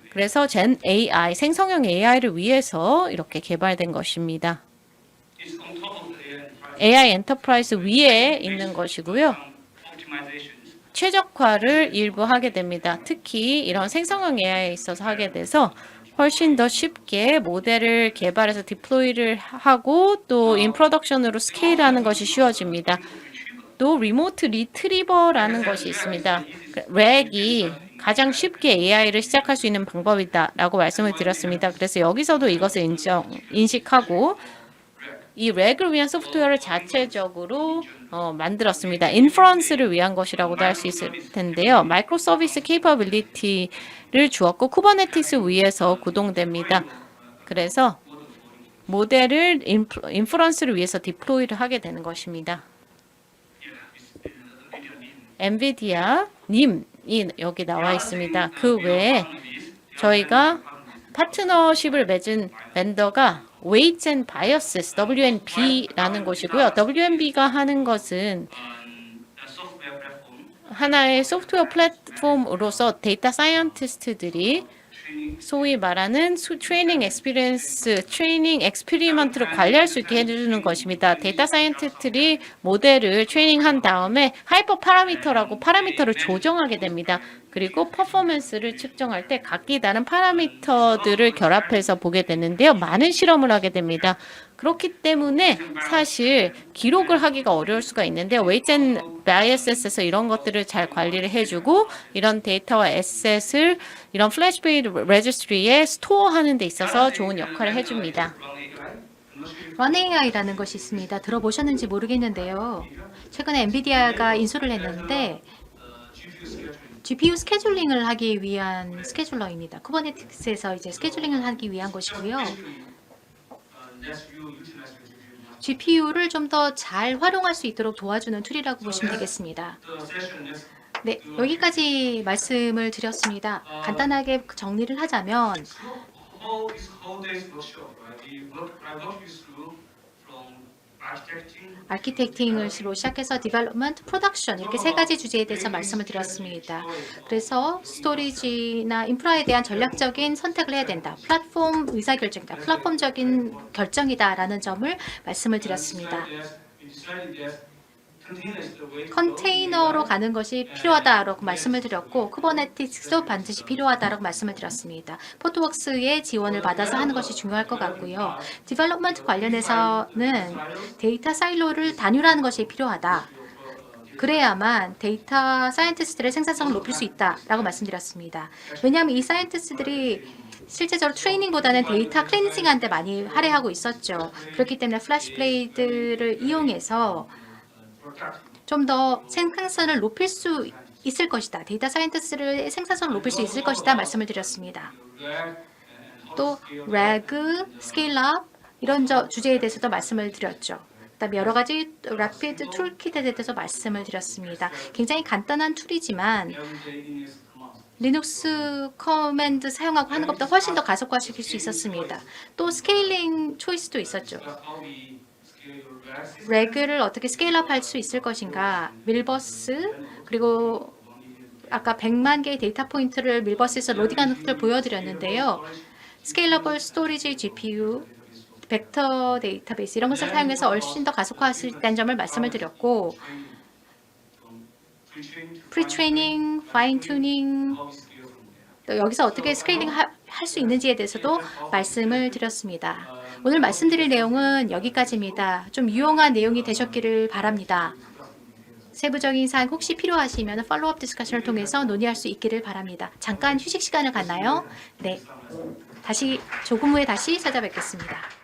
그래서 젠 AI, 생성형 AI를 위해서 이렇게 개발된 것입니다. It's on top of the AI 엔터프라이즈 위에 있는 것이고요. optimizations. 최적화를 일부 하게 됩니다. 특히 이런 생성형 AI에 있어서 하게 돼서 훨씬 더 쉽게 모델을 개발해서 디플로이를 하고 또 인프로덕션으로 스케일하는 것이 쉬워집니다. 또 리모트 리트리버라는 것이 있습니다. 렉이 가장 쉽게 AI를 시작할 수 있는 방법이다라고 말씀을 드렸습니다. 그래서 여기서도 이것을 인식하고 이 렉을 위한 소프트웨어를 자체적으로 만들었습니다. 인퍼런스를 위한 것이라고도 할 수 있을 텐데요. 마이크로 서비스 케이퍼빌리티를 주었고 쿠버네티스 위에서 구동됩니다. 그래서 모델을 인퍼런스를 위해서 디플로이를 하게 되는 것입니다. 엔비디아 님이 여기 나와 있습니다. 그 외에 저희가 파트너십을 맺은 벤더가 Weights and Biases, WNB라는 곳이고요. WNB가 하는 것은 A software platform 하나의 소프트웨어 플랫폼으로서 데이터 사이언티스트들이 소위 말하는 트레이닝 익스피리언스, 트레이닝 엑스피리먼트를 관리할 수 있게 해주는 것입니다. 데이터 사이언티스트들이 모델을 트레이닝한 다음에 하이퍼 파라미터라고 파라미터를 조정하게 됩니다. 그리고 퍼포먼스를 측정할 때 각기 다른 파라미터들을 결합해서 보게 되는데요. 많은 실험을 하게 됩니다. 그렇기 때문에 사실 기록을 하기가 어려울 수가 있는데요. 웨이트 앤 바이어스에서 이런 것들을 잘 관리를 해주고 이런 데이터와 에셋을 이런 플래시베이드 레지스트리에 스토어하는 데 있어서 좋은 역할을 해줍니다. Run AI라는 것이 있습니다. 들어보셨는지 모르겠는데요. 최근에 엔비디아가 인수를 했는데 GPU 스케줄링을 하기 위한 스케줄러입니다. 쿠버네티스에서 이제 스케줄링을 하기 위한 것이고요. GPU를 좀 더 잘 활용할 수 있도록 도와주는 툴이라고 보시면 되겠습니다. 네, 여기까지 말씀을 드렸습니다. 간단하게 정리를 하자면 아키텍팅으로 시작해서 디벨롭먼트, 프로덕션 이렇게 세 가지 주제에 대해서 말씀을 드렸습니다. 그래서 스토리지나 인프라에 대한 전략적인 선택을 해야 된다. 플랫폼 의사결정이다. 플랫폼적인 결정이다라는 점을 말씀을 드렸습니다. 컨테이너로 가는 것이 필요하다라고 말씀을 드렸고 쿠버네티스도 반드시 필요하다라고 말씀을 드렸습니다. 포트웍스의 지원을 받아서 하는 것이 중요할 것 같고요. 디벨롭먼트 관련해서는 데이터 사일로를 단일화하는 것이 필요하다. 그래야만 데이터 사이언티스트들의 생산성을 높일 수 있다라고 말씀드렸습니다. 왜냐하면 이 사이언티스트들이 실제적으로 트레이닝보다는 데이터 클렌징하는 데 많이 할애하고 있었죠. 그렇기 때문에 플래시 블레이드를 이용해서 좀 더 생산성을 높일 수 있을 것이다. 데이터 사이언티스트의 생산성을 높일 수 있을 것이다 말씀을 드렸습니다. 또 RAG, 스케일업 이런 주제에 대해서도 말씀을 드렸죠. 그다음에 여러 가지 라피드 툴킷에 대해서 말씀을 드렸습니다. 굉장히 간단한 툴이지만 리눅스 커맨드 사용하고 하는 것보다 훨씬 더 가속화시킬 수 있었습니다. 또 스케일링 초이스도 있었죠. 렉을 어떻게 스케일업 할 수 있을 것인가, 밀버스 그리고 아까 100만 개의 데이터 포인트를 밀버스에서 로딩하는 것을 보여드렸는데요. 스케일러블 스토리지 GPU, 벡터 데이터베이스 이런 것을 사용해서 훨씬 더 가속화할 수 있다는 점을 말씀을 드렸고 프리트레이닝, 파인 튜닝 여기서 어떻게 스케일링 할 수 있는지에 대해서도 말씀을 드렸습니다. 오늘 말씀드릴 내용은 여기까지입니다. 좀 유용한 내용이 되셨기를 바랍니다. 세부적인 사항 혹시 필요하시면 팔로우업 디스커션을 통해서 논의할 수 있기를 바랍니다. 잠깐 휴식 시간을 갖나요? 네. 조금 후에 다시 찾아뵙겠습니다.